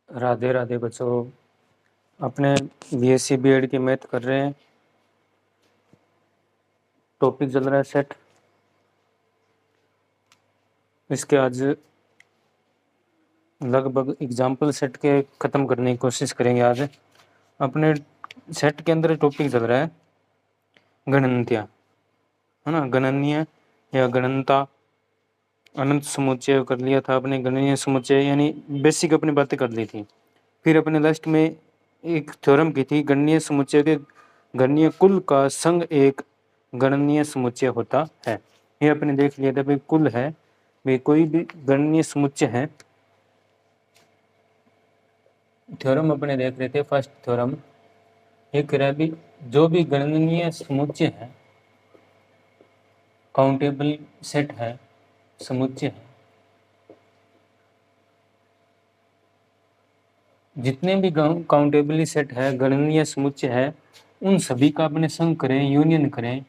राधे राधे बच्चों, अपने BSc BEd की मैथ कर रहे हैं। टॉपिक चल रहा है सेट। इसके आज लगभग एग्जाम्पल सेट के ख़त्म करने की कोशिश करेंगे। आज अपने सेट के अंदर टॉपिक चल रहा है गणन्त्या, है ना। गणनीय या गणनता, अनंत समुच्चय कर लिया था अपने, गणनीय समुच्चय यानी बेसिक अपनी बातें कर ली थी। फिर अपने लास्ट में एक थ्योरम की थी, गणनीय समुच्चय के गणनीय कुल का संग एक गणनीय समुच्चय होता है। ये अपने देख लिया था भाई, कुल है भाई, कोई भी गणनीय समुच्चय है। थ्योरम अपने देख रहे थे। फर्स्ट थ्योरम ये कह रहा है भी, जो भी गणनीय समुच्चय है, काउंटेबल सेट है, समुच्चय है, जितने भी काउंटेबली सेट है, गणनीय समुच्चय है, उन सभी का अपने संग करें, यूनियन करें,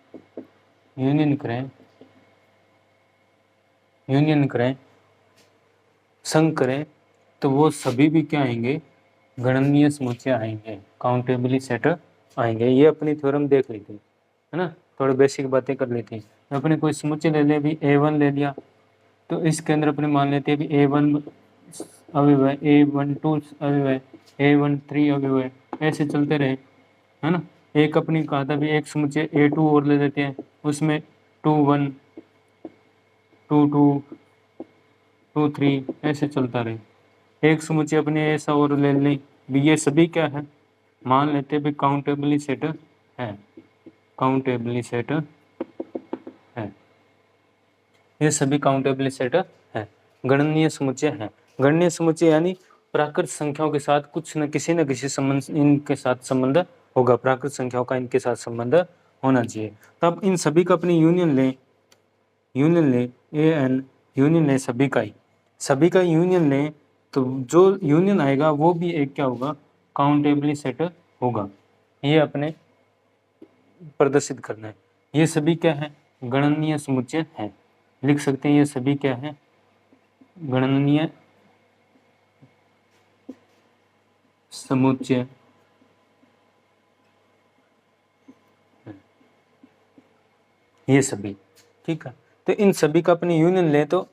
संग करें, तो वो सभी भी क्या आएंगे, गणनीय समुच्चय आएंगे, काउंटेबली सेट आएंगे। ये अपनी थ्योरम देख ली थी, है ना। थोड़ी बेसिक बातें कर ली थी। अपने कोई समुच्चय ले ले भी, A1 ले लिया, तो इसके अंदर अपने मान लेते हैं भी A1 अवयव, A12 अवयव, A13 अवयव, ऐसे चलते रहे, है ना। एक अपनी कहा था भी, एक समुच्चय A2 और ले लेते हैं, उसमें 2 1 2 2 2 3 ऐसे चलता रहे। एक समुच्चय अपने ऐसा और ले लें भी, ये सभी क्या है, मान लेते हैं भी काउंटेबली सेट है, काउंटेबली सेट है, ये सभी काउंटेबली सेट है, गणनीय समुच्चय है। गणनीय समुच्चय यानी प्राकृत संख्याओं के साथ कुछ न किसी संबंध, इनके साथ संबंध होगा, प्राकृत संख्याओं का इनके साथ संबंध होना चाहिए। तब इन सभी का अपनी यूनियन ले, AN यूनियन ले सभी का यूनियन ले, तो जो यूनियन आएगा वो भी एक क्या होगा, काउंटेबली सेट होगा। ये अपने प्रदर्शित करना है। ये सभी क्या है, गणनीय समुच्चय है। लिख सकते हैं ये सभी क्या है, गणनीय समुच्चय। ये सभी ठीक है। तो इन सभी का अपनी यूनियन ले, तो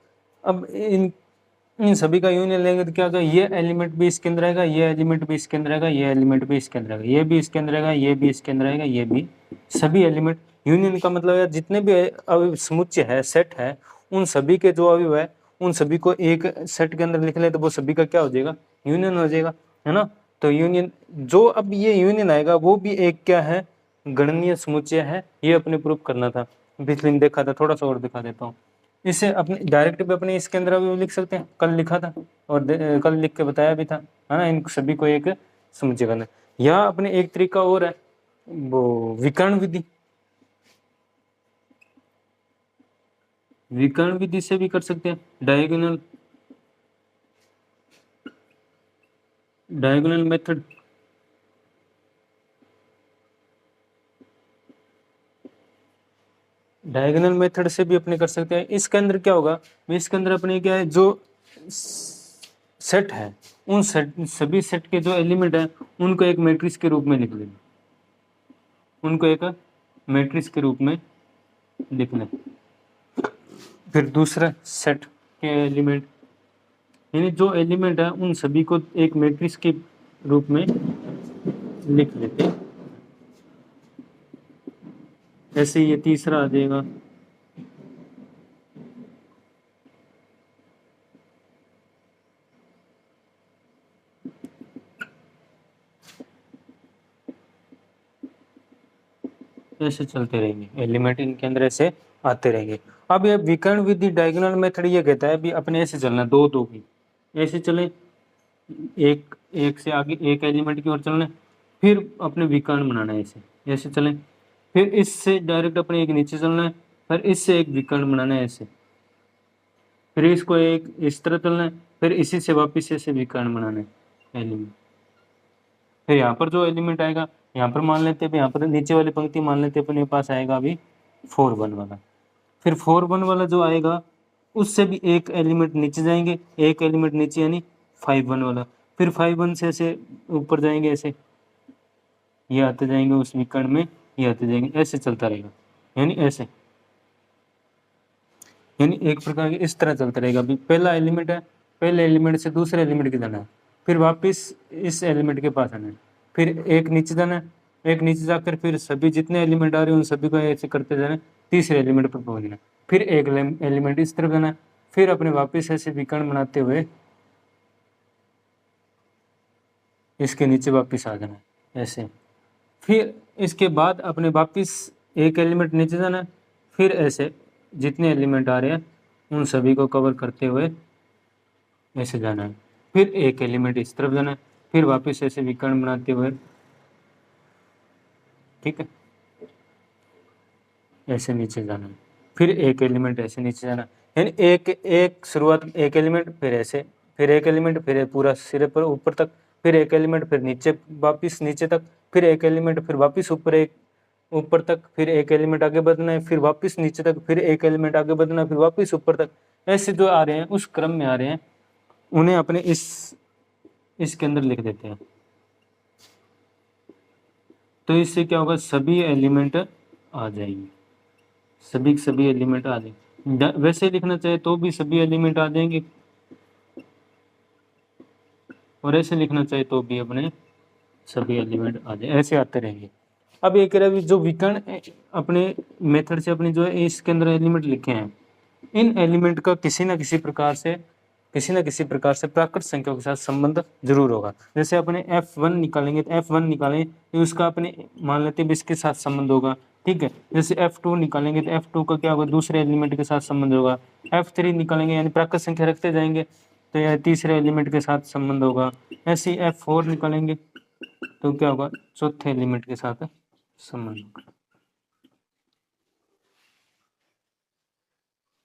अब इन सभी का यूनियन लेंगे तो क्या होगा, ये एलिमेंट भी इसके अंदर आएगा, ये एलिमेंट भी इसके अंदर आएगा, ये एलिमेंट भी इसके अंदर आएगा, ये भी इसके अंदर आएगा, ये भी इसके अंदर आएगा, ये भी, सभी एलिमेंट। यूनियन का मतलब है जितने भी समुच्चय है, सेट है, उन सभी के जो अवयव है, उन सभी को एक सेट के अंदर लिख ले, तो वो सभी का क्या हो जाएगा, यूनियन हो जाएगा, है ना। तो यूनियन, जो अब ये यूनियन आएगा वो भी एक क्या है, गणनीय समुच्चय है। ये अपने प्रूफ करना था, पिछले दिन देखा था, थोड़ा सा और दिखा देता हूँ। इसे अपने डायरेक्ट भी अपने इसके अंदर भी लिख सकते हैं, कल लिखा था और कल लिख के बताया भी था, है ना। इन सभी को एक समुच्चय करना। या अपने एक तरीका और है, वो विकर्ण विधि से भी कर सकते हैं। डायगोनल मेथड, डायगोनल मेथड से भी अपने कर सकते हैं। इसके अंदर क्या होगा, इसके अंदर अपने क्या है, जो सेट है, उन सभी सेट के जो एलिमेंट है, उनको एक मैट्रिक्स के रूप में लिख लेना, उनको एक मैट्रिक्स के रूप में लिख लें। फिर दूसरा सेट के एलिमेंट, यानी जो एलिमेंट है उन सभी को एक मैट्रिक्स के रूप में लिख लेते हैं। ऐसे ये तीसरा आ जाएगा, ऐसे चलते रहेंगे, एलिमेंट इनके अंदर ऐसे आते रहेंगे। अब ये विकर्ण विधि, डायगोनल मेथड ये कहता है भी अपने ऐसे चलना, दो दो की ऐसे चले, एक एक से आगे एक एलिमेंट की ओर चलना, फिर अपने विकर्ण बनाना है, ऐसे ऐसे चले, फिर इससे डायरेक्ट अपने एक नीचे चलना है, फिर इससे एक विकर्ण बनाना है ऐसे, फिर इसको एक इस तरह चलना है, फिर इसी से वापस ऐसे विकर्ण बनाना है एलिमेंट। फिर यहाँ पर जो एलिमेंट आएगा, यहाँ पर मान लेते हैं, यहाँ पर नीचे वाली पंक्ति मान लेते हैं, अपने पास आएगा अभी 4 1 वाला। फिर 4 1 वाला जो आएगा, उससे भी एक एलिमेंट नीचे जाएंगे, एक एलिमेंट नीचे, यानी 5 1 वाला। फिर 5 1 से ऐसे ऊपर जाएंगे, ऐसे ये आते जाएंगे उस विकर्ण में, ये आते जाएंगे, ऐसे चलता रहेगा, यानी ऐसे, यानी एक प्रकार की इस तरह चलता रहेगा। अभी पहला एलिमेंट है, पहले एलिमेंट से दूसरे एलिमेंट के जाना है, फिर वापस इस एलिमेंट के पास आना है, फिर एक नीचे जाना है, एक नीचे जाकर फिर सभी जितने एलिमेंट आ रहे हैं उन सभी को ऐसे करते जाना है, तीसरे एलिमेंट पर पहुंचना है, फिर एक एलिमेंट इस तरफ जाना है, फिर अपने वापस ऐसे विकर्ण बनाते हुए इसके नीचे वापस आ जाना है ऐसे, फिर इसके बाद अपने वापस एक एलिमेंट नीचे जाना है, फिर ऐसे जितने एलिमेंट आ रहे हैं उन सभी को कवर करते हुए ऐसे जाना है, फिर एक एलिमेंट इस तरफ जाना है, फिर वापस ऐसे विकर्ण बनाते हुए, ठीक है, ऐसे नीचे जाना है, फिर एक एलिमेंट ऐसे नीचे जाना है, यानी एक एक शुरुआत एक एलिमेंट, फिर ऐसे, फिर एक एलिमेंट, फिर पूरा सिरे पर ऊपर तक, फिर एक एलिमेंट, फिर नीचे वापस नीचे तक, फिर एक एलिमेंट, फिर वापस ऊपर एक ऊपर तक, फिर एक एलिमेंट आगे बढ़ना है, फिर वापस नीचे तक, फिर एक एलिमेंट आगे बढ़ना है, फिर वापस ऊपर तक, ऐसे जो आ रहे हैं उस क्रम में आ रहे हैं, उन्हें अपने इसके अंदर लिख देते हैं। तो इससे क्या होगा, सभी एलिमेंट आ जाएंगे, सभी एलिमेंट आ जाएंगे। वैसे लिखना चाहे तो भी सभी एलिमेंट आ जाएंगे, और ऐसे लिखना चाहे तो भी अपने सभी एलिमेंट आ जाए, ऐसे आते रहेंगे। अब ये कह रहा है जो विकर्ण अपने मेथड से अपने जो है इसके अंदर एलिमेंट लिखे हैं, इन एलिमेंट का किसी ना किसी प्रकार से प्राकृत संख्याओं के साथ संबंध जरूर होगा। जैसे अपने F1 निकालेंगे तो F1 निकालेंगे तो उसका अपने मान लेते हैं इसके साथ संबंध होगा, ठीक है। जैसे F2 निकालेंगे तो F2 का क्या होगा, दूसरे एलिमेंट के साथ संबंध होगा। F3 निकालेंगे यानी प्राकृत संख्या रखते जाएंगे तो यह तीसरे एलिमेंट के साथ संबंध होगा। ऐसे ही F4 निकालेंगे तो क्या होगा, चौथे एलिमेंट के साथ संबंध होगा।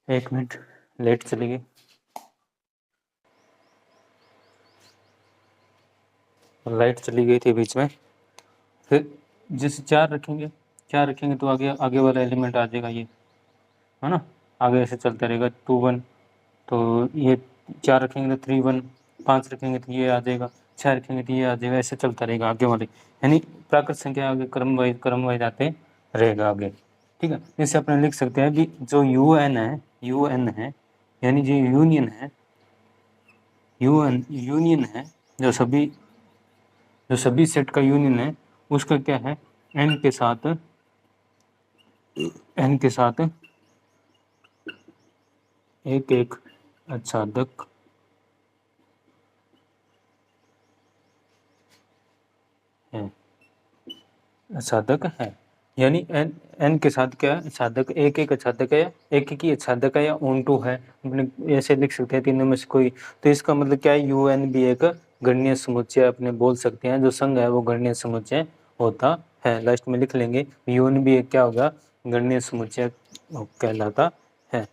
एक मिनट लेट चली गई, लाइट चली गई थी बीच में। फिर जैसे 4 रखेंगे तो आगे आगे वाला एलिमेंट आ जाएगा, ये है ना, आगे ऐसे चलता रहेगा 2 1, तो ये 4 रखेंगे तो 3 1, 5 रखेंगे तो ये आ जाएगा, 6 रखेंगे तो ये आ जाएगा, ऐसे चलता रहेगा आगे वाले, यानी प्राकृत संख्या आगे क्रम वाइज आते रहेगा आगे, ठीक है। जैसे अपने लिख सकते हैं कि जो UN है यानी जो यूनियन है, जो सभी सेट का यूनियन है, उसका क्या है, n के साथ एक एक आच्छादक है, यानी n के साथ क्या है, आच्छादक एक एक आच्छादक है, एक एक ही आच्छादक है या ऑन टू है, अपने ऐसे लिख सकते हैं तीनों में से कोई। तो इसका मतलब क्या है, UN भी एक गणनीय समुच्चय अपने बोल सकते हैं, जो संघ है वो गणनीय समुच्चय होता है। लास्ट में लिख लेंगे UN भी एक क्या होगा, गणनीय समुच्चय कहलाता है,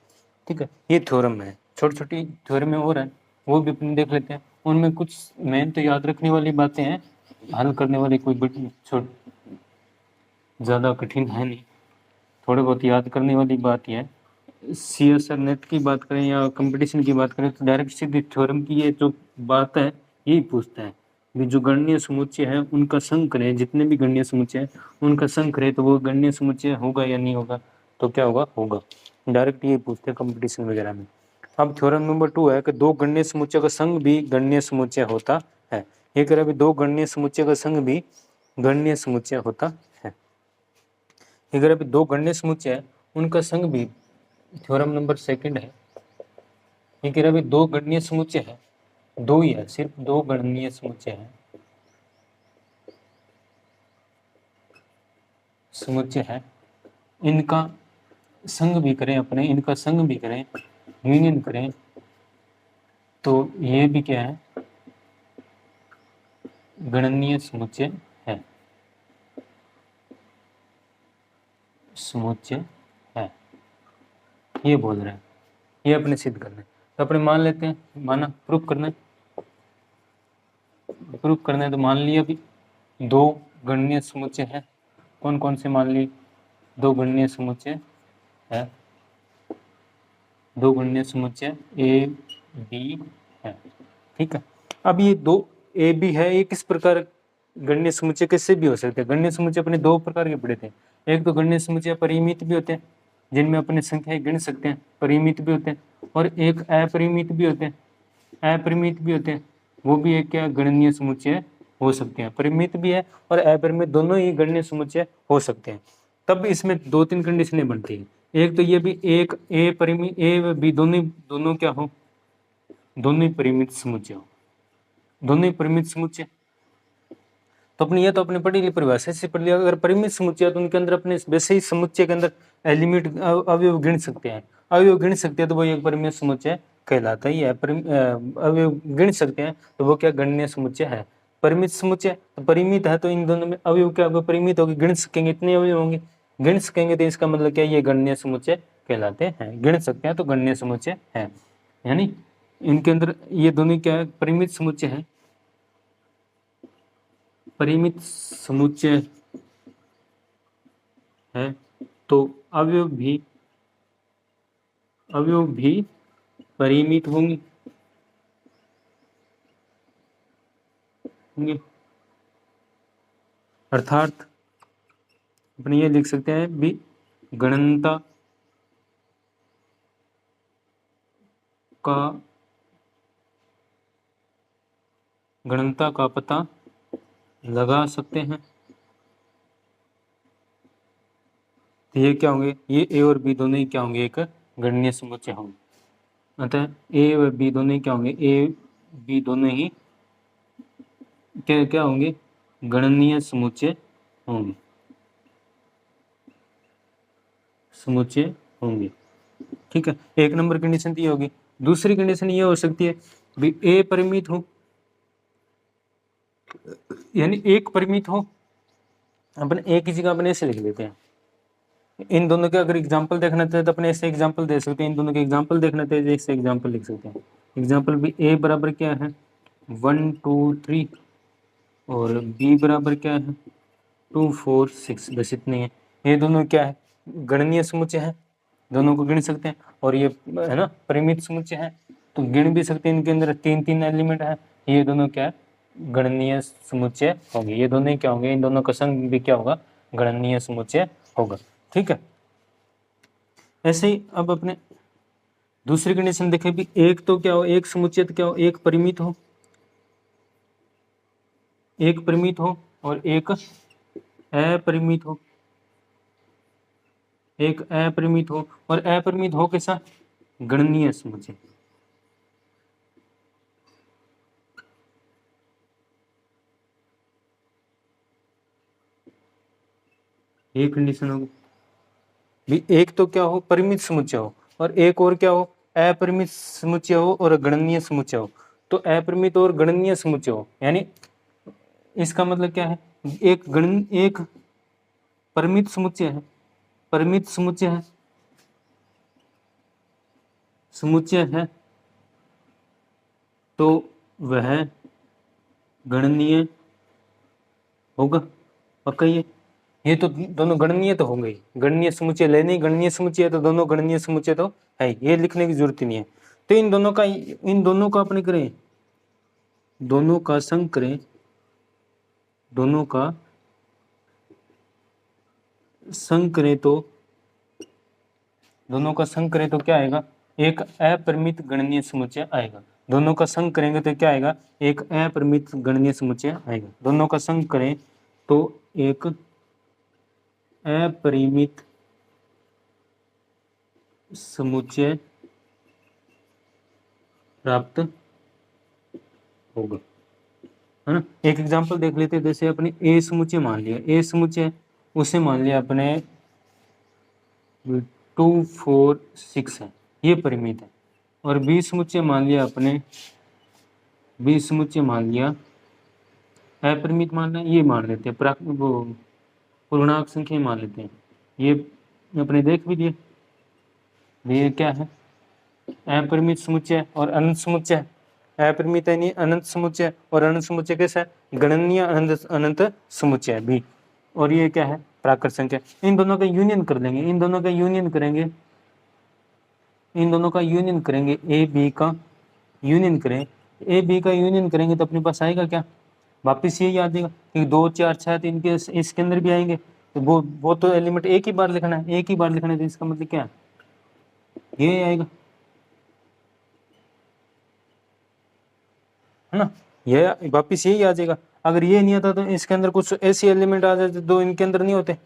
ठीक है। ये थ्योरम है, छोटी छोटी थ्योरम और है, वो भी अपने देख लेते हैं। उनमें कुछ मेन तो याद रखने वाली बातें हैं, हल करने वाली कोई ज़्यादा कठिन है नहीं, थोड़े बहुत याद करने वाली बात ही है। CSR नेट की बात करें या कंपटीशन की बात करें तो डायरेक्ट सीधी थ्योरम की ये जो बात है यही पूछता है कि जो गणनीय समुच्चय है उनका संघ करें, जितने भी गणनीय समुच्चय है उनका संघ करें तो वो गणनीय समुच्चय होगा या नहीं होगा, तो क्या होगा, डायरेक्ट यही पूछते हैं कंपटीशन वगैरह में। अब थ्योरम नंबर 2 है कि दो गणनीय समुच्चय का संघ भी गणनीय समुच्चय होता है। ये कह रहा है दो गणनीय समुच्चय का संघ भी गणनीय समुच्चय होता है। अगर अभी दो गणनीय समुच्चय है उनका संघ भी, थ्योरम नंबर 2 है, ये कह रहा है दो गणनीय समुच्चय है, दो ही है, सिर्फ दो गणनीय समुच्चय है, इनका संघ भी करें यूनियन करें तो ये भी क्या है, गणनीय समुच्चय है, ये बोल रहे हैं, ये अपने सिद्ध करना है। तो अपने मान लेते हैं, माना प्रूफ करना है तो मान लिया भी दो गणनीय समुच्चय है, कौन कौन से मान लिए, दो गणनीय समुच्चय है, दो गणनीय समुच्चय A B है, ठीक है। अब ये दो ए बी है, ये किस प्रकार गणनीय समुच्चय कैसे भी हो सकते हैं। गणनीय समुच्चय अपने दो प्रकार के पढ़े थे, एक तो गणनीय समुच्चय परिमित भी होते हैं जिनमें अपने संख्याएं गिन सकते हैं, परिमित भी होते हैं, और एक अपरिमित भी होते हैं, अपरिमित भी होते हैं, वो भी एक क्या गणनीय समुच्चय हो सकते हैं। परिमित भी है और अपरिमित दोनों ही गणनीय समुच्चय हो सकते हैं। तब इसमें दो तीन कंडीशनें बनती है, एक तो ये भी एक ए परिमित ए व बी दोनों क्या हो, दोनों ही परिमित समुच्चय हो, दोनों ही परिमित समुच्चय। तो अपनी ये तो अपने पढ़ी ली परिभाषा से पढ़ लिया। अगर परिमित समुच्चय तो उनके अंदर अपने वैसे ही समुच्चय के अंदर एलिमेंट अवयव गिन सकते हैं, अवयव गिन सकते हैं तो वो एक परिमित समुच्चय कहलाता ही है। अवयव गिन सकते हैं तो वो क्या गणनीय समुच्चय है। परिमित समुच्चय तो परिमित है तो इन दोनों में अवयव क्या होगा, परिमित होगी, गिन सकेंगे, इतने अवयव होंगे, गिन सकेंगे तो इसका मतलब क्या, ये गणनीय समुच्चय कहलाते हैं। गिन सकते हैं तो गणनीय समुच्चय है, यानी इनके अंदर ये दोनों क्या है, परिमित समुच्चय है। परिमित समुच्चय है तो अवयव भी परिमित होंगे, अर्थात अपने ये लिख सकते हैं भी गणनता का पता लगा सकते हैं। तो ये क्या होंगे, ये ए और बी दोनों ही क्या होंगे, एक गणनीय समुच्चय होंगे। अतः ए व बी दोनों ही क्या होंगे, ए बी दोनों ही क्या क्या होंगे, गणनीय समुच्चय होंगे, समुच्चय होंगे। ठीक है, एक नंबर कंडीशन तो ये होगी। दूसरी कंडीशन ये हो सकती है भी ए परिमित हो, यानी एक परिमित हो। अपन एक ही जगह अपने ऐसे लिख लेते हैं। इन दोनों के अगर एग्जाम्पल देखना चाहे तो अपने ऐसे एग्जाम्पल दे सकते हैं। इन दोनों के एग्जाम्पल देखना चाहे ऐसे एग्जाम्पल लिख सकते हैं। एग्जाम्पल भी ए बराबर क्या है 1 2 3 और बी बराबर क्या है 2 4 6, बस इतनी है। ये दोनों क्या है, गणनीय समुच्चय है, दोनों को गिन सकते हैं। और ये है ना परिमित समुच्चय है तो गिन भी सकते हैं, इनके अंदर तीन तीन एलिमेंट है। ये दोनों क्या है, गणनीय समुच्चय होंगे। ये दोनों ही क्या होंगे, इन दोनों का संग भी क्या होगा, गणनीय समुच्चय होगा। ठीक है, ऐसे ही अब अपने दूसरी कंडीशन देखें भी एक तो क्या हो, एक समुच्चय तो क्या हो, एक परिमित हो, एक परिमित हो और एक अपरिमित हो, एक अपरिमित हो। और अपरिमित हो कैसा, गणनीय समुच्चय। ये कंडीशन होगी भी एक तो क्या हो, परिमित समुच्चय हो, और एक और क्या हो, अपरिमित समुच्चय हो और गणनीय समुच्चय हो। तो अपरिमित और गणनीय समुच्चय हो, यानी इसका मतलब क्या है, एक परिमित समुच्चय है, परिमित समुच्चय है तो वह गणनीय होगा। पक्का ये तो दोनों गणनीय तो होंगे ही, गणनीय समुच्चय लेने गणनीय समुच्चय है तो दोनों गणनीय समुच्चय तो है, ये लिखने की जरूरत ही नहीं है। तो इन दोनों का अपने करें, दोनों का संग करें, दोनों का संग करें तो दोनों का संग करें तो क्या आएगा, एक अपरिमित गणनीय समुच्चय आएगा। दोनों का संग करेंगे तो क्या आएगा, एक अपरिमित गणनीय समुच्चय आएगा। दोनों का संग करें तो एक अपरिमित समुच्चय प्राप्त होगा, है ना। एक एग्जांपल देख लेते हैं, जैसे अपने ए समुच्चय मान लिया, ए समुच्चय उसे मान लिया अपने 2 4 6 है, ये परिमित है। और बी समुच्चय मान लिया अपने, बी समुच्चय मान लिया अपरिमित मानना, ये मान लेते हैं, वो पूर्णांक संख्या मान लेते हैं। ये अपने देख भी दिए, ये क्या है, अपरिमित समुच्चय और अनंत समुच्चय। अपरिमित यानी अनंत समुच्चय और अनंत समुच्चय कैसा है, गणनीय अनंत समुच्चय भी। और ये क्या है, प्राकृत संख्या। इन दोनों का यूनियन कर लेंगे, इन दोनों का यूनियन करेंगे, इन दोनों का यूनियन करेंगे, ए बी का यूनियन करें ए बी का यूनियन करेंगे तो अपने पास आएगा क्या, वापिस यही आ जाएगा कि 2 4 6 3 के इसके अंदर भी आएंगे, तो वो तो एलिमेंट एक ही बार लिखना है, एक ही बार लिखना है, तो इसका मतलब क्या है, ये आएगा, है ना, ये वापिस यही आ जाएगा। अगर ये नहीं आता तो इसके अंदर कुछ ऐसे एलिमेंट आ जाते जो इनके अंदर नहीं होते,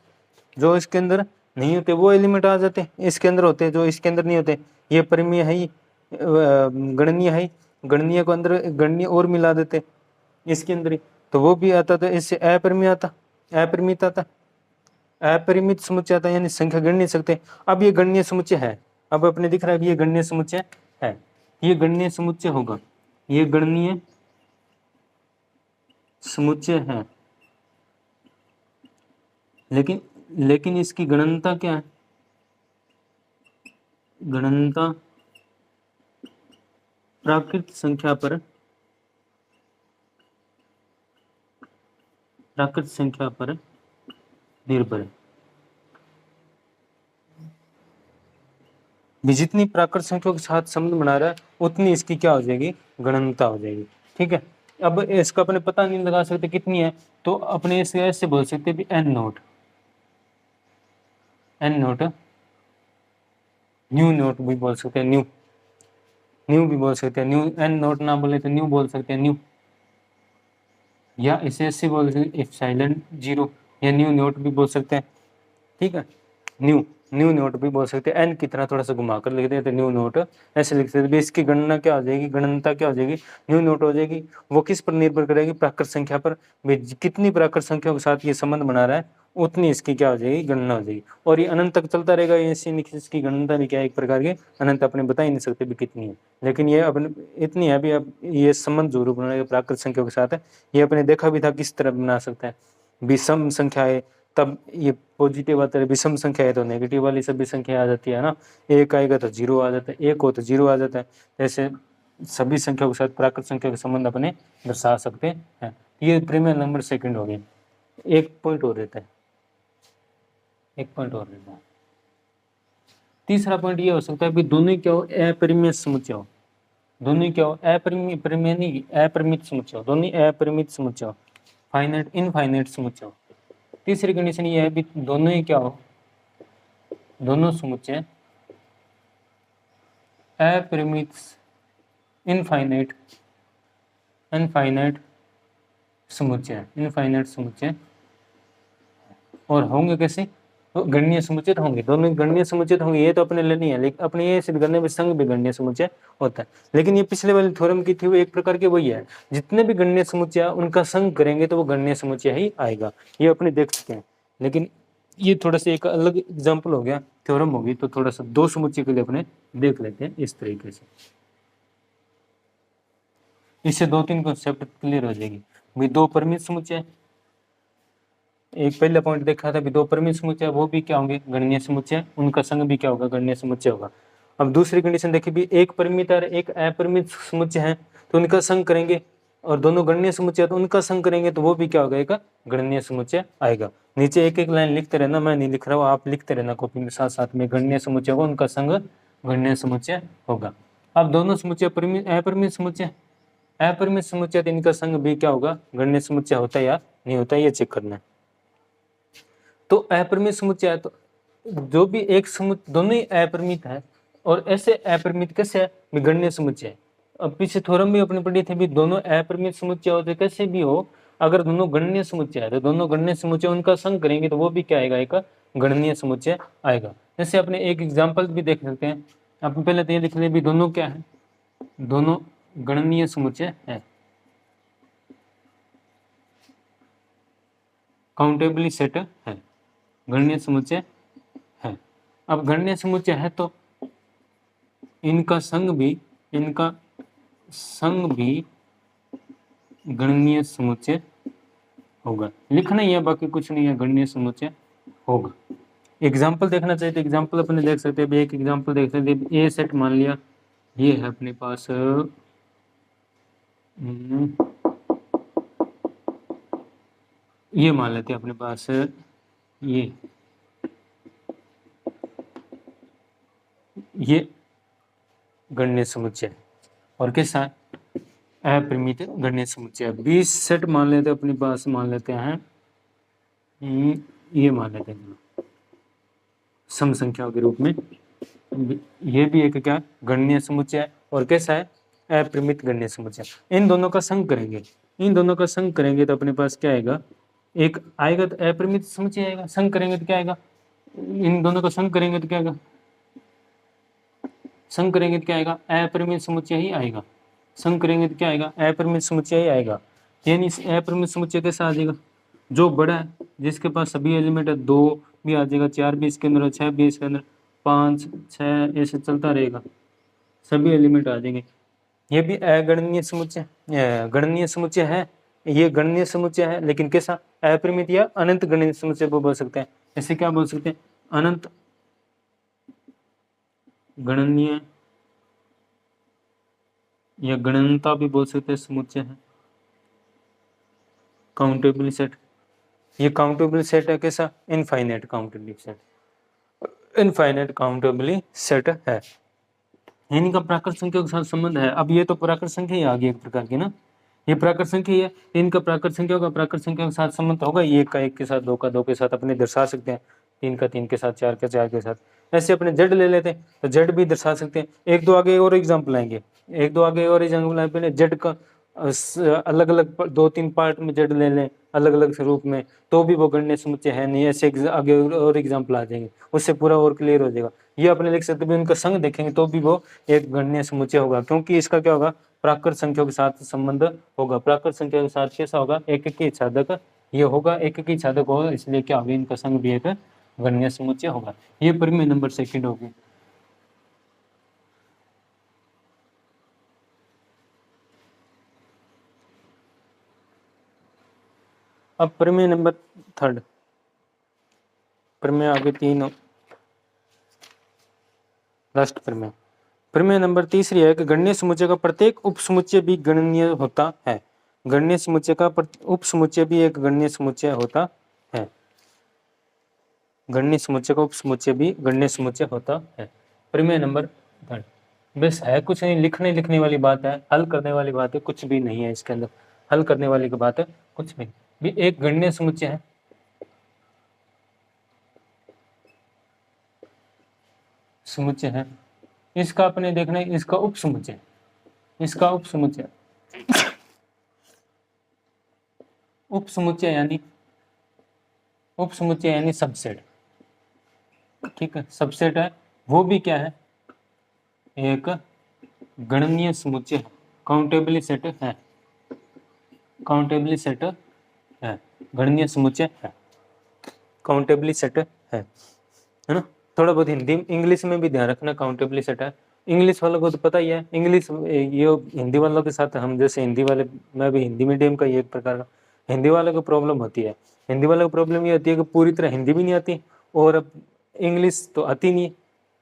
जो इसके अंदर नहीं होते वो एलिमेंट आ जाते, इसके अंदर होते जो इसके अंदर नहीं होते। ये परिमेय है, गणनीय है, गणनीय को अंदर गणनीय और मिला देते इसके अंदर ही, तो वो भी आता, तो इससे अपरिमेय आता, अपरिमित आता, अपरिमित समुच्चय आता, यानी संख्या गिन नहीं सकते। अब ये गणनीय समुच्चय है, अब अपने दिख रहा है कि ये गणनीय समुच्चय है, ये गणनीय समुच्चय होगा, ये गणनीय समुच्चय है, लेकिन लेकिन इसकी गणनता क्या है, गणनता प्राकृत संख्या पर, प्राकृत संख्या पर निर्भर है। जितनी प्राकृत संख्या के साथ संबंध बना रहा है उतनी इसकी क्या हो जाएगी, गणनता हो जाएगी। ठीक है, अब इसका अपने पता नहीं लगा सकते कितनी है, तो अपने इसे ऐसे बोल सकते भी n note, n note, new note भी बोल सकते हैं, न्यू न्यू भी बोल सकते हैं, न्यू एन नोट ना बोले तो न्यू बोल सकते हैं, न्यू, या इसे ऐसे बोल सकते एप्सिलॉन 0, या न्यू नोट भी बोल सकते हैं। ठीक है, न्यू न्यू नोट भी बोल सकते हैं, एन की तरह थोड़ा सा घुमा कर लिख देते न्यू नोट, ऐसे लिख सकते, इसकी गणना क्या हो जाएगी, गणनता क्या हो जाएगी, न्यू नोट हो जाएगी। वो किस पर निर्भर करेगी, प्राकृत संख्या पर, कितनी प्राकृत संख्या के साथ ये संबंध बना रहा है उतनी इसकी क्या हो जाएगी, गणना हो जाएगी। और ये अनंत तक चलता रहेगा, इसकी गणना भी क्या है, एक प्रकार की अनंत अपने बता ही नहीं सकते भी कितनी है, लेकिन ये अपने इतनी है अभी। अब ये संबंध जरूर बनाएगा प्राकृत संख्या के साथ है, ये अपने देखा भी था किस तरह बना सकता है, विषम संख्या है तब ये पॉजिटिव आता है, विषम संख्या है तो नेगेटिव वाली सभी संख्या आ जाती है ना, एक आएगा तो 0 आ जाता है, एक हो तो 0 आ जाता है, ऐसे सभी संख्याओं के साथ प्राकृत संख्या का संबंध अपने दर्शा सकते हैं। ये प्रीमियर नंबर सेकंड हो गया, एक पॉइंट और रहता है, एक पॉइंट और रहता है। तीसरा पॉइंट ये हो सकता है कि दोनों क्या हो, अपरिमेय समुच्चय हो, दोनों क्या हो, अपरिमेय नहीं, अपरिमित समुच्चय हो, दोनों अपरिमित समुच्चय हो, फाइनाइट इनफाइनाइट समुच्चय हो। तीसरी कंडीशन ये है भी दोनों ही क्या हो, दोनों समुच्चय अपरिमित इनफाइनाइट, इनफाइनाइट समुच्चय, इनफाइनाइट समुच्चय, और होंगे कैसे, तो गणनीय समुच्चय होंगे, दोनों गणनीय समुच्चय होंगे, ये तो अपने लिए नहीं है, लेकिन अपने ये सिद्ध करने में संग भी गणनीय समुच्चय होता है। लेकिन ये पिछले वाले थ्योरम की थी वो एक प्रकार के वही है, जितने भी गणनीय समुच्चय उनका संग करेंगे तो वो गणनीय समुच्चय ही आएगा, ये अपने देख सकते हैं। लेकिन ये थोड़ा सा एक अलग एग्जाम्पल हो गया, थ्योरम होगी, तो थोड़ा सा दो समुच्चय के लिए अपने देख लेते हैं इस तरीके से, इससे 2-3 कॉन्सेप्ट क्लियर हो जाएगी। भाई दो परिमित समुच्चय, एक पहला पॉइंट देखा था भी दो परिमित समुच्चय, वो भी क्या होंगे, गणनीय समुच्चय, उनका संग भी क्या होगा, गणनीय समुच्चय होगा। अब दूसरी कंडीशन देखिए भी एक परिमित और एक अपरिमित समुच्चय है तो उनका संग करेंगे, और दोनों गणनीय समुच्चय तो उनका संग करेंगे, तो वो भी क्या होगा, एक गणनीय समुच्चय आएगा। नीचे एक एक लाइन लिखते रहना, मैं नहीं लिख रहा हूँ, आप लिखते रहना कॉपी में साथ साथ में, गणनीय समुच्चय होगा उनका संग गणनीय समुच्चय होगा। अब दोनों समुच्चय परिमित अपरिमित समुच्चय, अपरिमित समुच्चय इनका संग भी क्या होगा, गणनीय समुच्चय होता है या नहीं होता है, ये चेक करना है। तो अपरिमित समुच्चय है तो जो भी एक समुच्चय दोनों ही अपरिमित है, और ऐसे अपरिमित कैसे है, गणनीय समुच्चय। अब पीछे थ्योरम भी अपने पढ़ी थे भी दोनों अपरिमित समुच्चय होते कैसे भी हो, अगर दोनों गणनीय समुच्चय है तो दोनों गणनीय समुच्चय उनका संग करेंगे तो वो भी क्या आएगा, एक गणनीय समुच्चय आएगा। जैसे अपने एक एग्जाम्पल भी देख सकते हैं, आप पहले तो ये लिख ले भी दोनों क्या है, दोनों गणनीय समुच्चय है, काउंटेबली सेट है, गणनीय समुच्चय है। अब गणनीय समुच्चय है तो इनका संग भी गणनीय समुच्चय होगा, लिखना ही है, बाकी कुछ नहीं है, गणनीय समुच्चय होगा। एग्जाम्पल देखना चाहिए तो एग्जाम्पल अपने देख सकते हैं, एक एग्जाम्पल देख सकते हैं, ए सेट मान लिया ये है अपने पास, ये मान लेते हैं अपने पास ये गणनीय समुच्चय, और कैसा अपरिमित गणनीय समुच्चय। 20 सेट मान लेते हैं अपने पास, मान लेते हैं ये मान लेते हैं सम संख्याओं के रूप में। ये भी एक क्या गणनीय समुच्चय है, और कैसा है अपरिमित गणनीय समुच्चय। इन दोनों का संग करेंगे, इन दोनों का संग करेंगे तो अपने पास क्या आएगा, एक आएगा तो अपरिमित समुच्चय आएगा, संग करेंगे तो क्या आएगा, इन दोनों का संग करेंगे तो क्या आएगा, संग करेंगे तो क्या आएगा, अपरिमित समुच्चय ही आएगा। संग करेंगे तो क्या आएगा, अपरिमित समुच्चय ही आएगा। यानी अपरिमित समुच्चय कैसा आ जाएगा, जो बड़ा है जिसके पास सभी एलिमेंट है, 2 भी आ जाएगा, 4 भी इसके अंदर, 6 भी इसके अंदर, 5 6 ऐसे चलता रहेगा, सभी एलिमेंट आ जाएंगे। ये भी अगणनीय समुच्चय, गणनीय समुच्चय है, ये गणनीय समुच्चय है, लेकिन कैसा, अपरिमित या अनंत गणनीय समुच्चय को बोल सकते हैं। ऐसे क्या बोल सकते हैं, अनंत गणनीय या गणनता भी बोल सकते हैं समुच्चय है। काउंटेबल सेट, ये काउंटेबल सेट है कैसा, infinite countable set, infinite countably set है। इनका प्राकृत संख्या के साथ संबंध है। अब ये तो प्राकृत संख्या ही आ गई एक प्रकार की ना, ये प्राकृत संख्या ही है, इनका प्राकृत संख्या का प्राकृत संख्या के साथ संबंध होगा, एक का एक के साथ, दो का दो के साथ अपने दर्शा सकते हैं, तीन का तीन के साथ, चार का चार के साथ। ऐसे अपने जेड ले लेते हैं तो जेड भी दर्शा सकते हैं। एक दो आगे और एग्जाम्पल आएंगे, एक दो आगे और एग्जाम्पल आए, पहले जेड का अलग अलग 2-3 पार्ट में जेड ले लें अलग अलग रूप में, तो भी वो गणनीय समुच्चय है नहीं। ऐसे आगे और एग्जाम्पल आ जाएंगे, उससे पूरा और क्लियर हो जाएगा। ये अपने लिख सकते हैं, उनका संग देखेंगे तो भी वो एक गणनीय समुच्चय होगा, क्योंकि इसका क्या होगा, प्राकृत संख्या के साथ संबंध होगा। प्राकृत संख्या के साथ कैसा होगा, एक एक ही छादक ये होगा, एक एक ही छादक होगा, इसलिए क्या होगा, इनका संग भी एक गणनीय समुच्चय होगा। ये परिमेय नंबर सेकंड होगी। अब प्रमेय नंबर थर्ड, प्रमेय आगे 3 लास्ट प्रमेय। प्रमेय नंबर तीसरी है कि गणनीय समुच्चय का प्रत्येक उपसमुच्चय भी गणनीय होता है। गणनीय समुच्चय का उपसमुच्चय भी एक गणनीय समुच्चय होता है। गणनीय समुच्चय का उपसमुच्चय भी गणनीय समुच्चय होता है। प्रमेय नंबर थर्ड, बस है कुछ नहीं, लिखने वाली बात है, हल करने वाली बात है कुछ भी नहीं है इसके अंदर, हल करने वाली की बात है कुछ नहीं। भी एक गणनीय समुच्चय है, समुच्चय है, इसका अपने देखना है, इसका उपसमुच्चय, इसका उपसमुच्चय, उपसमुच्चय यानी उपसमुच्चय यानी सबसेट, ठीक है, सबसेट है, वो भी क्या है, एक गणनीय समुच्चय है, काउंटेबली सेट है, काउंटेबली सेट है, गणनीय समुच्चय है, काउंटेबली सेट है ना। थोड़ा बहुत हिंदी इंग्लिश में भी ध्यान रखना, काउंटेबली सेट है। इंग्लिश वालों को तो पता ही है, इंग्लिश ये हिंदी वालों के साथ हम जैसे हिंदी वाले, मैं भी हिंदी मीडियम का ही एक प्रकार का, हिंदी वालों को प्रॉब्लम होती है। हिंदी वालों को प्रॉब्लम ये होती है कि पूरी तरह हिंदी भी नहीं आती और अब इंग्लिश तो आती नहीं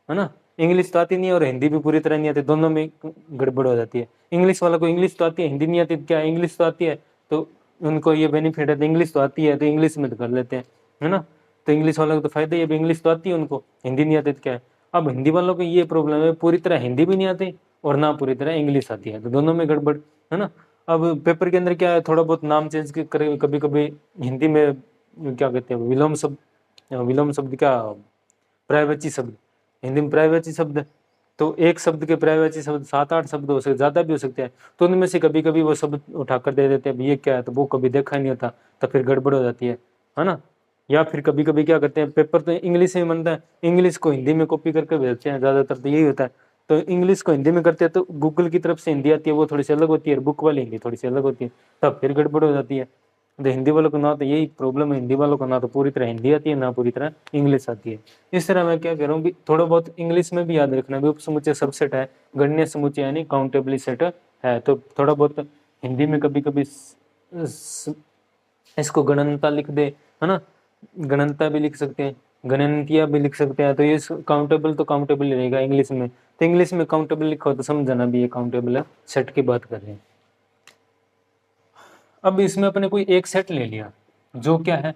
है ना, इंग्लिश तो आती नहीं और हिंदी भी पूरी तरह नहीं आती, दोनों में गड़बड़ हो जाती है। इंग्लिश वालों को इंग्लिश तो आती है, हिंदी नहीं आती, क्या इंग्लिश तो आती है तो उनको ये बेनिफिट है, तो इंग्लिश तो आती है तो इंग्लिश में तो कर लेते हैं, है ना। तो इंग्लिश वालों को तो फायदा ही है, इंग्लिश तो आती है उनको, हिंदी नहीं आती तो क्या है। अब हिंदी वालों को ये प्रॉब्लम है, पूरी तरह हिंदी भी नहीं आती और ना पूरी तरह इंग्लिश आती है, तो दोनों में गड़बड़ है ना। अब पेपर के अंदर क्या है, थोड़ा बहुत नाम चेंज करे, कभी कभी हिंदी में क्या कहते हैं विलोम शब्द, विलोम शब्द क्या, पर्यायवाची शब्द, हिंदी में पर्यायवाची शब्द, तो एक शब्द के पर्यायवाची शब्द 7-8 शब्द हो सकते, ज़्यादा भी हो सकते हैं, तो उनमें से कभी कभी वो शब्द उठाकर दे देते हैं, ये क्या है, तो वो कभी देखा ही नहीं होता, तो फिर गड़बड़ हो जाती है ना। या फिर कभी कभी क्या करते हैं, पेपर तो इंग्लिश में बनता है, इंग्लिश को हिंदी में कॉपी करके भेजते हैं, ज़्यादातर तो यही होता है। तो इंग्लिश को हिंदी में करते हैं तो गूगल की तरफ से हिंदी आती है, वो थोड़ी सी अलग होती है, बुक वाली हिंदी थोड़ी सी अलग होती है, तब फिर गड़बड़ हो जाती है। तो हिंदी वालों को ना तो यही प्रॉब्लम है, हिंदी वालों को ना तो पूरी तरह हिंदी आती है ना पूरी तरह इंग्लिश आती है। इस तरह मैं क्या कह रहा हूँ कि थोड़ा बहुत इंग्लिश में भी याद रखना, भी उपसमुच्चय सबसेट है, गणनीय समुच्चय यानी काउंटेबली सेट है, तो थोड़ा बहुत हिंदी में कभी कभी इसको गणनता लिख दे, है ना, गणनता भी लिख सकते हैं, गणनतिया भी लिख सकते हैं, तो ये काउंटेबल तो काउंटेबल रहेगा इंग्लिश में, तो इंग्लिश में काउंटेबल लिखो तो समझना भी ये काउंटेबल है, सेट की बात कर रहे हैं। अब इसमें अपने कोई एक सेट ले लिया, जो क्या है,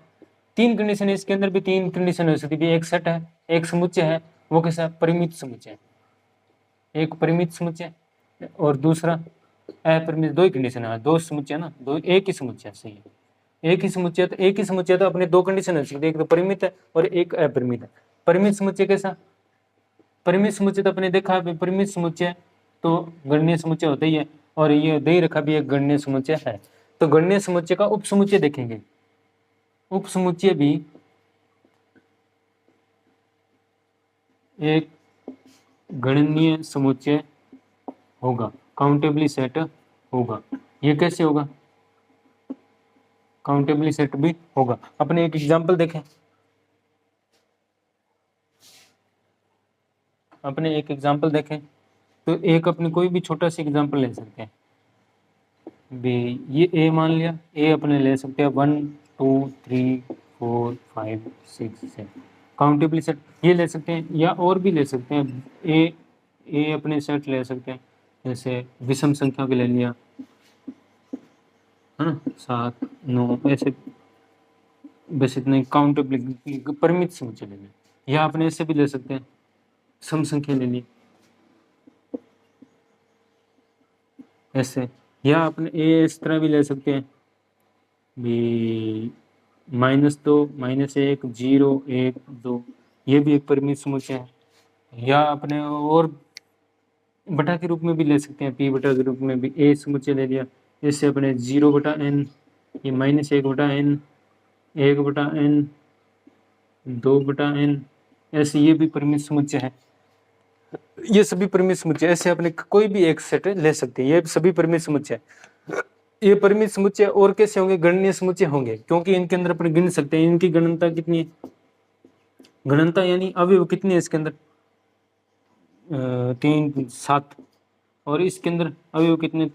3 कंडीशन है, इसके अंदर भी 3 कंडीशन हो सकती है, एक सेट है, एक समुच्चय है, वो कैसा, परिमित समुच्चय, एक परिमित समुच्चय और दूसरा अपरिमित दो ही कंडीशन है, दो समुच्चय ना, दो एक ही समुच्चय सही है, एक ही समुच्चय तो अपने दो कंडीशन है, एक तो परिमित है और एक अपरिमित है। परिमित समुच्चय कैसा, परिमित समुच्चय तो अपने देखा है, परिमित समुच्चय तो गणनीय समुच्चय होता ही है, और ये दे रखा भी एक गणनीय समुच्चय है। तो गणनीय समुच्चय का उप समुच्चय देखेंगे, उप समुच्चय भी एक गणनीय समुच्चय होगा, काउंटेबली सेट होगा। ये कैसे होगा, काउंटेबली सेट भी होगा। अपने एक एग्जांपल देखें, अपने एक एग्जांपल देखें तो एक अपने कोई भी छोटा सा एग्जांपल ले सकते हैं बी, ये ए मान लिया, ए अपने ले सकते हैं 1 2 3 4 5 6 7 काउंटेबली सेट ये ले सकते हैं, या और भी ले सकते हैं, ए अपने सेट ले सकते हैं, जैसे विषम संख्या के ले लिया है ना, 7 9 ऐसे, बस इतने काउंटेबली परिमित समुच्चय ले लें, या अपने ऐसे भी ले सकते हैं, सम संख्या ले ली ऐसे, या अपने ए इस तरह भी ले सकते हैं भी -2 -1 0 1 2, ये भी एक परिमित समुच्चय है। या अपने और बटा के रूप में भी ले सकते हैं, पी बटा के रूप में भी ए समुच्चय ले लिया, इससे अपने 0/n, ये -1/n 1/n 2/n, ऐसे ये भी परिमित समुच्चय है। ये सभी परिमित समुच्चय, ऐसे अपने कोई भी एक सेट ले सकते हैं, ये सभी परिमित समुच्चय। ये परिमित समुच्चय और कैसे होंगे, गणनीय समुच्चय होंगे, क्योंकि इनके अंदर अपन गिन सकते हैं। इनकी गणनता कितनी है, गणनता यानी अवयव कितने है इसके अंदर, 3 7, और इसके अंदर अवयव कितने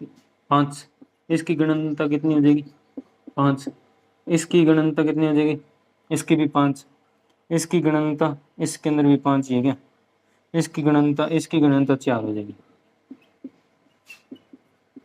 5, इसकी गणनता कितनी हो जाएगी 5, इसकी गणनता कितनी हो जाएगी, इसकी भी 5, इसकी गणनता इसके अंदर भी 5 ही है क्या, इसकी गणनता 4 हो जाएगी,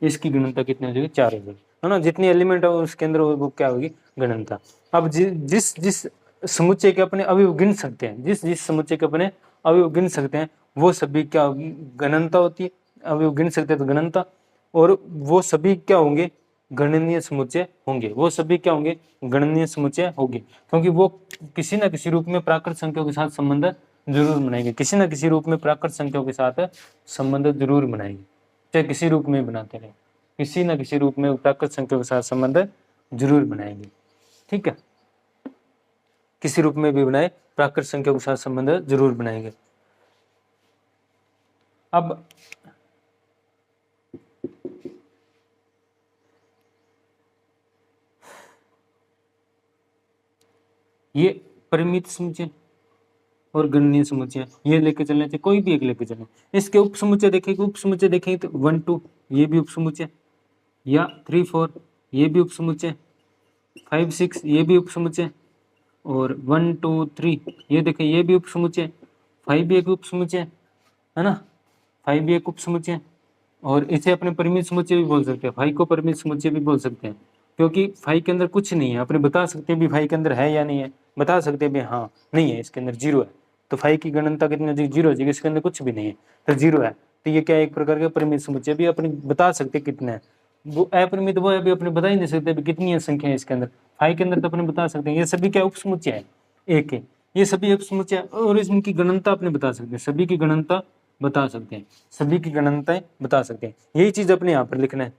इसकी गणनता कितनी हो जाएगी 4 हो जाएगी, है ना। जितनी एलिमेंट है उसके अंदर वो क्या होगी गणनता। अब जिस समुच्चय के अपने अवयव गिन सकते हैं, जिस समुच्चय के अपने अवयव गिन सकते हैं वो सभी क्या होगी गणनता होती है, अवयव गिन सकते हैं तो गणनता, और वो सभी क्या होंगे गणनीय समुच्चय होंगे, वो सभी क्या होंगे गणनीय समुच्चय होंगे, क्योंकि वो किसी न किसी रूप में प्राकृत संख्याओं के साथ संबंध जरूर बनाएंगे, किसी न किसी रूप में प्राकृत संख्याओं के साथ संबंध जरूर बनाएंगे, चाहे किसी रूप में बनाते रहे, किसी न किसी रूप में प्राकृत संख्याओं के साथ संबंध जरूर बनाएंगे, ठीक है, किसी रूप में भी बनाए प्राकृत संख्याओं के साथ संबंध जरूर बनाएंगे। अब ये परिमित समुच्चय और गणनीय समुच्चय ये लेके चलने चाहिए, कोई भी एक लेके चलें। इसके उप समुच्चय देखेंगे, उप समुच्चय देखेंगे तो 1 2 ये भी उप समुच्चय, या 3 4 ये भी उप समुच्चय, 5 6 ये भी उप समुच्चय, और 1 2 3 ये देखें ये भी उप समुच्चय, 5 भी एक उप समुच्चय है ना, 5 भी एक उप समुच्चय, और इसे अपने परिमित समुच्चय भी बोल सकते हैं, 5 को परिमित समुच्चय भी बोल सकते हैं, क्योंकि 5 के अंदर कुछ नहीं है, अपने बता सकते हैं भी 5 के अंदर है या नहीं है, बता सकते हैं भी हाँ नहीं है इसके अंदर 0 है, तो 5 की गणनता कितनी हो जाएगी 0 हो जाएगी, इसके अंदर कुछ भी नहीं है तो 0 है, तो ये क्या एक प्रकार का परिमित समुच्चय भी अपने बता सकते कितना है। वो अपरिमित वो अभी अपने बता ही नहीं सकते अभी कितनी है संख्या है इसके अंदर, 5 के अंदर तो अपने बता सकते हैं, ये सभी क्या उप समुच्चय है एक है, ये सभी उप समुच्चय और इनकी गणनता अपने बता सकते हैं, सभी की गणनता बता सकते हैं, सभी की गणनताएं बता सकते हैं, यही चीज अपने यहाँ पर लिखना है,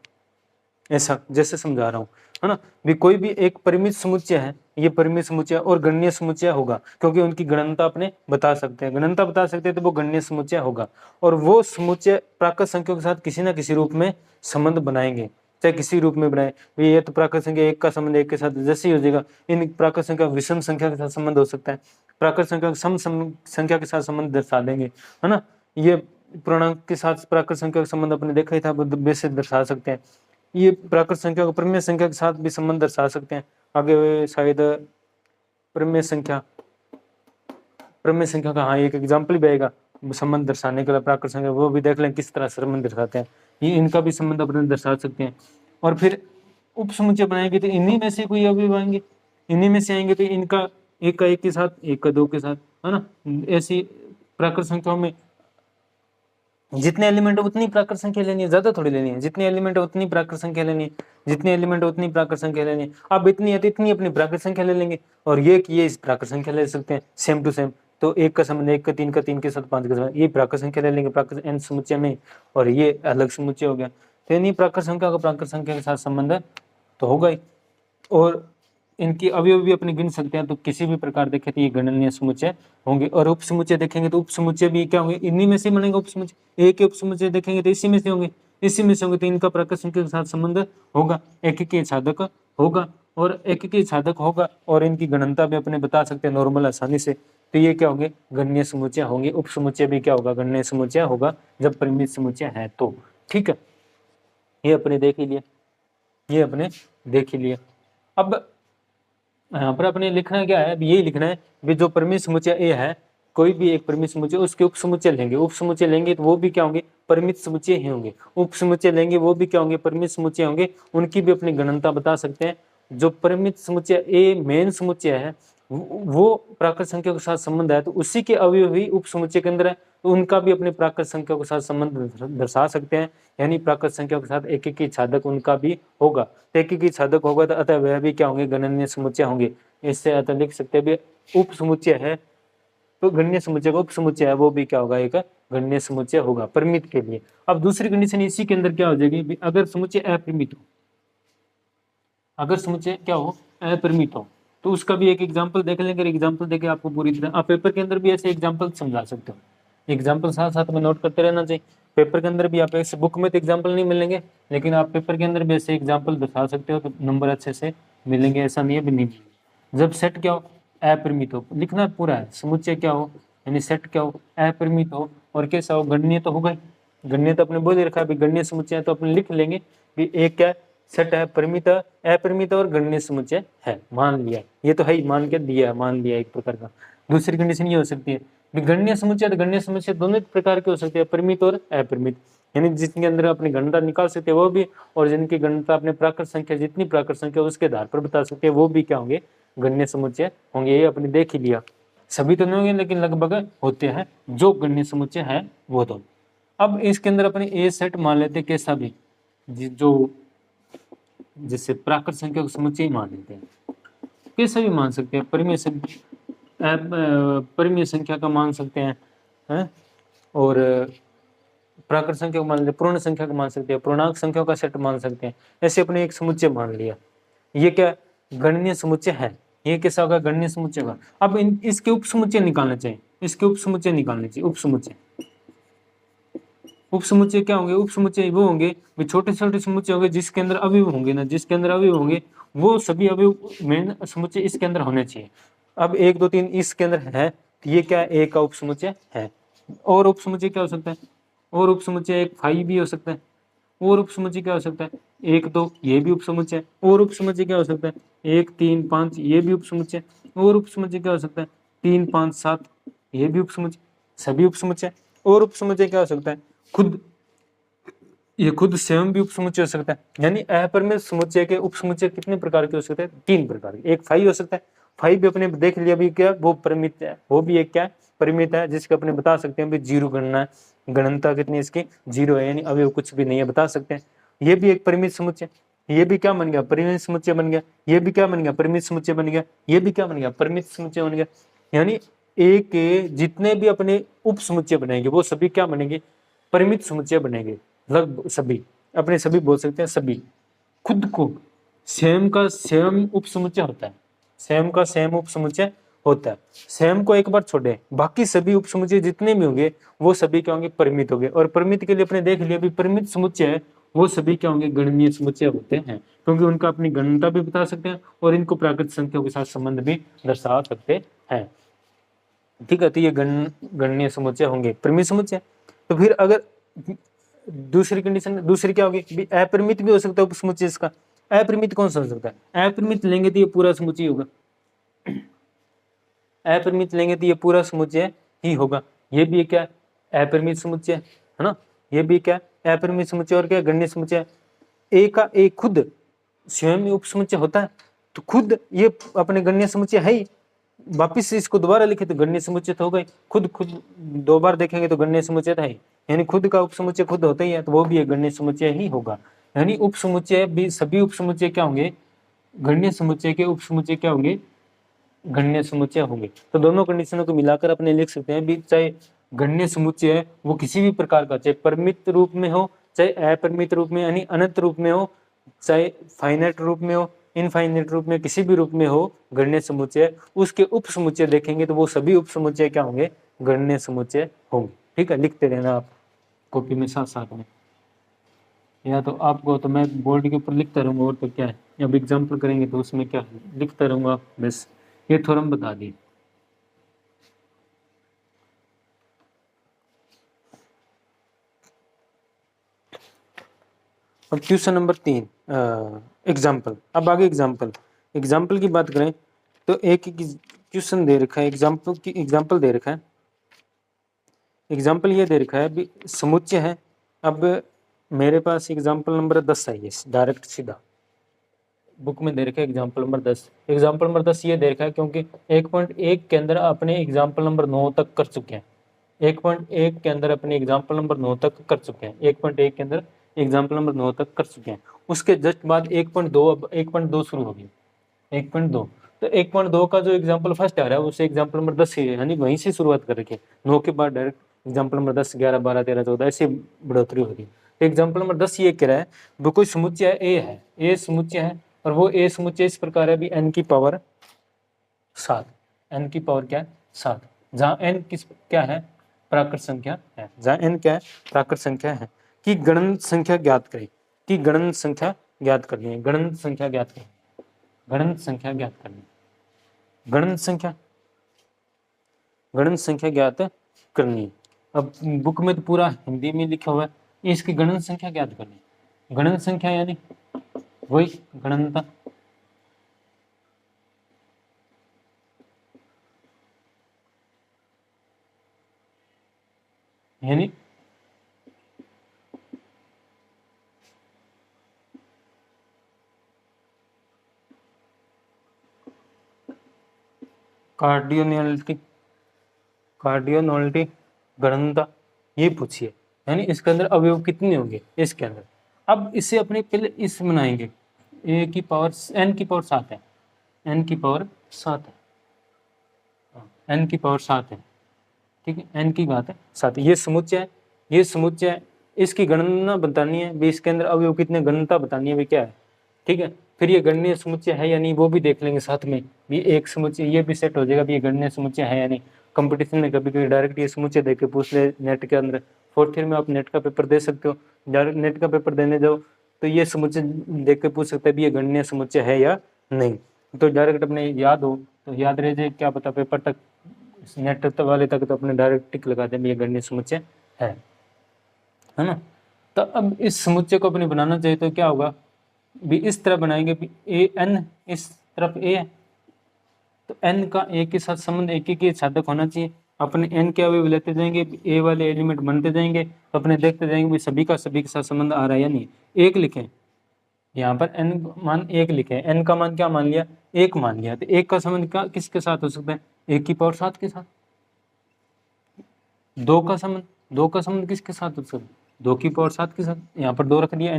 ऐसा जैसे समझा रहा हूँ है ना। भी कोई भी एक परिमित समुच्चय है, ये परिमित समुच्चय और गणनीय समुच्चय होगा, क्योंकि उनकी गणनता अपने बता सकते हैं, गणनता बता सकते हैं तो वो गणनीय समुच्चय होगा, और वो समुच्चय प्राकृत संख्याओं के साथ किसी न किसी रूप में संबंध बनाएंगे, चाहे किसी रूप में बनाए, ये तो प्राकृत संख्या एक का संबंध एक के साथ जैसे ही हो जाएगा, इन प्राकृत संख्या विषम संख्या के साथ संबंध हो सकता है, प्राकृत संख्या सम संख्या के साथ संबंध दर्शा देंगे है ना, ये पूर्णांक के साथ प्राकृत संख्या का संबंध अपने देखा ही था, वैसे दर्शा सकते हैं, ये प्राकृत संख्या को प्रमेय संख्या के साथ भी संबंध दर्शा सकते हैं, आगे शायद प्रमेय संख्या का हाँ एक एग्जाम्पल भी आएगा संबंध दर्शाने के लिए प्राकृत संख्या, वो भी देख लें किस तरह संबंध दर्शाते हैं, ये इनका भी संबंध अपने दर्शा सकते हैं। और फिर उप समुच्चय बनाएंगे तो इन्हीं में से कोई अवयव आएंगे, इन्हीं में से आएंगे तो इनका एक का एक के साथ, एक का दो के साथ है ना, ऐसी प्राकृत संख्याओं में जितने एलिमेंट है उतनी प्राकृत संख्या लेनी है, ज्यादा थोड़ी लेनी है। जितने एलिमेंट है उतनी प्राकृत संख्या लेनी है, जितने एलिमेंट है उतनी प्राकृत संख्या लेनी है। अब इतनी है तो इतनी अपनी प्राकृत संख्या ले लेंगे, और ये कि ये इस प्राकृत संख्या ले सकते हैं सेम टू सेम। तो एक का संबंध एक का तीन का, तीन के साथ पांच का संबंध, ये प्राकृत संख्या ले लेंगे प्राकृत n समुच्चय में, और ये अलग समुच्चय हो गया। तो यानी प्राकृत संख्या का प्राकृत संख्या के साथ संबंध तो होगा ही, और इनकी अवयव भी अपने गिन सकते हैं। तो किसी भी प्रकार देखें तो ये गणनीय समुच्चय होंगे। और उप समुच्चय देखेंगे तो उप समुच्चय भी क्या होंगे, इन्हीं में से बनेंगे उप समुच्चय। एक उप समुच्चय देखेंगे तो इसी में से होंगे, इसी में से होंगे, तो इनका प्राकृत संख्या के साथ संबंध होगा, एक साधक होगा, और एक साधक होगा, और इनकी गणनता भी अपने बता सकते हैं नॉर्मल आसानी से। तो ये क्या होंगे, गणनीय समुच्चय होंगे। उप समुच्चय भी क्या होगा, गणनीय समुच्चय होगा जब परिमित समुच्चय है तो। ठीक है, ये अपने देख ही लिया, ये अपने देख ही लिया। अब यहाँ पर अपने लिखना क्या है, यही लिखना है भी जो परिमित समुच्चय ए है, कोई भी एक परिमित समुच्चय, उसके उप समुच्चय लेंगे। उप समुच्चय लेंगे तो वो भी क्या होंगे, परिमित समुच्चय ही होंगे। उप समुच्चय लेंगे वो भी क्या होंगे, परिमित समुच्चय होंगे। उनकी भी अपनी गणनता बता सकते हैं। जो परिमित समुच्चय ए मेन समुच्चय है, वो प्राकृत संख्या के साथ संबंध है, तो उसी के अवयव ही उप समुच्चय के अंदर है, तो उनका भी अपने प्राकृत संख्या के साथ संबंध दर्शा सकते हैं। यानी प्राकृत संख्या के साथ एक ही छादक उनका भी होगा। तो एक ही छादक होगा तो अतः वह भी क्या होंगे, गणनीय समुच्चय होंगे। इससे अतः लिख सकते हैं उप समुच्चय है तो गणनीय समुच्चय का उप समुच्चय है वो भी क्या होगा, एक गणनीय समुच्चय होगा परिमित के लिए। अब दूसरी कंडीशन इसी के अंदर क्या हो जाएगी, अगर समुच्चय अपरिमित हो, अगर समुच्चय क्या हो, अपरिमित हो, तो उसका भी एक एग्जांपल देख लेंगे। एग्जांपल देके आपको पूरी तरह, आप पेपर के अंदर भी ऐसे एग्जांपल समझा सकते हो। एग्जांपल साथ साथ में नोट करते रहना चाहिए। पेपर के अंदर भी आप ऐसे, बुक में तो एग्जांपल नहीं मिलेंगे, लेकिन आप पेपर के अंदर भी ऐसे एग्जांपल दिखा सकते हो, तो नंबर अच्छे से मिलेंगे। ऐसा नहीं है भी नहीं मिलेंगे। जब सेट क्या हो, अपरिमित हो, लिखना पूरा है। समुच्चय क्या हो, यानी सेट क्या हो, अपरिमित हो, और कैसा हो, गणनीय तो होगा ही। गणनीय तो अपने बोल ही रखा है, गणनीय समुच्चय है तो अपने लिख लेंगे भी एक क्या सेट है, परिमित, अपरिमित और गणनीय समुच्चय है, मान लिया। ये तो है ही, मान के दिया, मान लिया एक प्रकार का। दूसरी कंडीशन ये हो सकती है, गणनीय समुच्चय तो गणनीय समुच्चय दोनों प्रकार के हो सकते हैं, परिमित और अपरिमित। यानी जिसके अंदर अपनी गणना निकाल सकते हैं वो भी, और जिनकी गणना अपने प्राकृत संख्या, जितनी प्राकृत संख्या उसके आधार पर बता सकते हैं, वो भी क्या होंगे, गणनीय समुच्चय होंगे। ये अपने देख ही लिया। सभी तो नहीं होंगे, लेकिन लगभग होते हैं जो गणनीय समुच्चय है वो। तो अब इसके अंदर अपने ए सेट मान लेते हैं, कैसा भी जो जिससे प्राकृत संख्या को समुच्चय मान लेते हैं, कैसे भी मान सकते हैं। परिमेय संख्या का मान सकते हैं, और प्राकृत संख्या को मान लेते हैं, पूर्ण संख्या को मान सकते हैं, पूर्णांक संख्या का सेट मान सकते हैं। ऐसे अपने एक समुच्चय मान लिया, ये क्या गणनीय समुच्चय है। ये कैसा होगा, गणनीय समुच्चय का। अब इसके उप समुच्चय निकालने चाहिए, इसके उप समुच्चय निकालने चाहिए। उप समुच्चय, उप समुच्चय क्या होंगे, उप समुच्चय वो होंगे छोटे छोटे समुच्चय होंगे जिसके अंदर अवयव होंगे ना, जिसके अंदर अवयव होंगे वो सभी अवयव मेन समुच्चय इसके अंदर होने चाहिए। अब 1 2 3 इसके अंदर है, तो ये क्या है, एक का उप समुच्चय है। और उप समुच्चय क्या हो सकता है, और उप समुच्चय एक 5 भी हो सकता है। और उप समुच्चय क्या हो सकता है, 1 2, ये भी उप समुच्चय। और उप समुच्चय क्या हो सकता है, 1 3 5, ये भी उप समुच्चय। और उप समुच्चय क्या हो सकता है, 3 5 7, ये भी उप समुच्चय, सभी उप समुच्चय। और उप समुच्चय क्या हो सकता है, खुद, ये खुद स्वयं भी उप समुच्चय हो सकता है। यानी अपरिमित समुच्चय के उप समुच्चय कितने प्रकार के हो सकते हैं, 3 प्रकार के। एक 5 हो सकता है, 5 भी अपने देख लिया भी क्या, वो परिमित है, वो भी एक क्या परिमित है, जिसके अपने बता सकते हैं भी 0 गणना है, गणनता कितनी इसकी 0 है, यानी अवयव कुछ भी नहीं है, बता सकते हैं। ये भी एक परिमित समुच्चय, ये भी क्या बन गया, परिमित समुच्चय बन गया। ये भी क्या बन गया, परिमित समुच्चय बन गया। ये भी क्या बन गया, परिमित समुच्चय बन गया। यानी ए के जितने भी अपने उप समुच्चय बनेंगे वो सभी क्या बनेंगे, परिमित समुच्चय बनेंगे। लगभग सभी, अपने सभी बोल सकते हैं, सभी खुद को स्वयं का स्वयं उप समुच्चय होता है, स्वयं का स्वयं उप समुच्चय होता है। स्वयं को एक बार छोड़े, बाकी सभी उप समुच्चय जितने भी होंगे वो सभी क्या होंगे, परिमित होंगे। और परिमित के लिए अपने देख लिया भी परिमित समुच्चय है वो सभी क्या होंगे, गणनीय समुच्चय होते हैं, क्योंकि उनका अपनी गणनता भी बता सकते हैं और इनको प्राकृत संख्याओं के साथ संबंध भी दर्शा सकते हैं। ठीक है, तो ये गणनीय समुच्चय होंगे, परिमित समुच्चय। तो फिर अगर दूसरी कंडीशन, दूसरी क्या होगी, अपरिमित भी हो सकता है उपसमुच्चय इसका। अपरिमित कौन सा हो सकता है, अपरिमित लेंगे तो ये पूरा समुच्चय होगा, अपरिमित लेंगे तो ये पूरा समुच्चय ही होगा। ये भी क्या अपरिमित समुच्चय है ना, ये भी क्या अपरिमित समुच्चय। और क्या गणनीय समुच्चय, एक का एक खुद स्वयं में उपसमुच्चय होता है, तो खुद ये अपने गणनीय समुच्चय है ही। वापिस इसको दोबारा लिखे तो गणनीय समुच्चय तो होगा ही, खुद खुद 2 बार देखेंगे तो गणनीय समुच्चय है ही। यानी खुद का उपसमुच्चय खुद होता ही है, तो वो भी एक गणनीय समुच्चय ही होगा। यानी उपसमुच्चय भी, सभी उपसमुच्चय क्या होंगे, गणनीय समुच्चय के उपसमुच्चय क्या होंगे, गणनीय समुच्चय होंगे। तो दोनों कंडीशनों को मिलाकर अपने लिख सकते हैं भी, चाहे गणनीय समुच्चय है वो किसी भी प्रकार का, चाहे परिमित रूप में हो, चाहे अपरिमित रूप में यानी अनंत रूप में हो, चाहे फाइनाइट रूप में हो, इनफाइनाइट रूप में, किसी भी रूप में हो गणनीय समुच्चय, उसके उप समुच्चय देखेंगे तो वो सभी उप समुच्चय क्या होंगे, गणनीय समुच्चय होंगे। ठीक है, लिखते रहना आप कॉपी में साथ साथ में, या तो आपको तो मैं बोर्ड के ऊपर लिखता रहूँगा, और तो क्या है, अब एग्जाम्पल करेंगे तो उसमें क्या लिखता रहूँगा, बस ये थ्योरम बता दी। अब क्वेश्चन नंबर 3 एग्जाम्पल। अब आगे एग्जाम्पल की बात करें तो एक क्वेश्चन दे रखा है, एग्जाम्पल दे रखा है। एग्जाम्पल ये दे रखा है भी समुच्चय है। अब मेरे पास एग्जाम्पल नंबर 10 है, ये डायरेक्ट सीधा बुक में दे रखा है एग्जाम्पल नंबर 10। एग्जाम्पल नंबर 10 ये दे रखा है क्योंकि 1.1 के अंदर अपने एग्जाम्पल नंबर 9 तक कर चुके हैं। 1.1 के अंदर अपने एग्जाम्पल नंबर 9 तक कर चुके हैं। 1.1 के अंदर एग्जाम्पल नंबर 9 तक कर चुके हैं। उसके जस्ट बाद 1.2, अब 1.2 शुरू होगी। 1.2 तो 1.2 का जो एग्जाम्पल फर्स्ट आ रहा है उसे एग्जाम्पल नंबर 10 है, यानी वहीं से शुरुआत कर रखी है। 9 के बाद डायरेक्ट एग्जाम्पल नंबर 10, 11, 12, 13, 14 ऐसी बढ़ोतरी हो रही है। तो एग्जाम्पल नंबर 10 ये कह रहा है वो कोई समुच्चय ए है, ए समुच्चय है, और वो ए समुच्चय इस प्रकार है भी n की पावर 7, n की पावर क्या है 7, जहाँ n किस क्या है, प्राकृत संख्या है, जहाँ n क्या है, प्राकृत संख्या है। कि गणन संख्या ज्ञात करें, कि गणन संख्या ज्ञात करनी है, गणन संख्या ज्ञात करनी, गणन संख्या ज्ञात करनी, गणन संख्या ज्ञात करनी। अब बुक में तो पूरा हिंदी में लिखा हुआ है, इसकी गणन संख्या ज्ञात करनी। गणन संख्या यानी वही गणनता, यानी कार्डियोनॉलिटी गणनता ये पूछिए, यानी इसके अंदर अवयव कितने होंगे इसके अंदर। अब इसे अपने पहले इस बनाएंगे, ए की पावर n की पावर 7 है, n की पावर 7 है, n की पावर 7 है, ठीक है, n की घात है 7। ये समुच्चय है, ये समुच्चय है, इसकी गणना बतानी है भी, इसके अंदर अवयव कितने, गणनता बतानी है भी क्या है। ठीक है, फिर ये गणनीय समुच्चय है या नहीं वो भी देख लेंगे साथ में भी। एक समुच्चय ये भी सेट हो जाएगा भी ये गणनीय समुच्चय है या नहीं। कंपटीशन में कभी कभी डायरेक्ट ये समुच्चय देख के पूछ ले नेट के अंदर। फोर्थ ईयर में आप नेट का पेपर दे सकते हो, डायरेक्ट नेट का पेपर देने जाओ तो ये समुच्चय देख के पूछ सकते हैं भी ये गणनीय समुच्चय है या नहीं। तो डायरेक्ट अपने याद हो तो याद रह जाए, क्या पता पेपर तक नेट वाले तक तो अपने डायरेक्ट टिक लगा दें ये गणनीय समुच्चय है ना। तो अब इस समुच्चय को अपने बनाना चाहिए तो क्या होगा भी, इस तरह बनाएंगे भी ए एन इस तरफ ए है, तो n का ए के साथ संबंध एक ही साधक होना चाहिए। अपने n के अवयव लेते जाएंगे, ए वाले एलिमेंट बनते जाएंगे, तो अपने देखते जाएंगे भी सभी का सभी के साथ संबंध आ रहा है या नहीं। एक लिखें यहाँ पर n मान 1 लिखे, n का मान क्या मान लिया, 1 मान लिया, तो 1 का संबंध क्या किसके साथ हो सकता है, 1 की पावर 7 के साथ। 2 का संबंध किसके साथ हो सकता है, 2 की पावर 7 के साथ। यहाँ पर 2 रख दिया,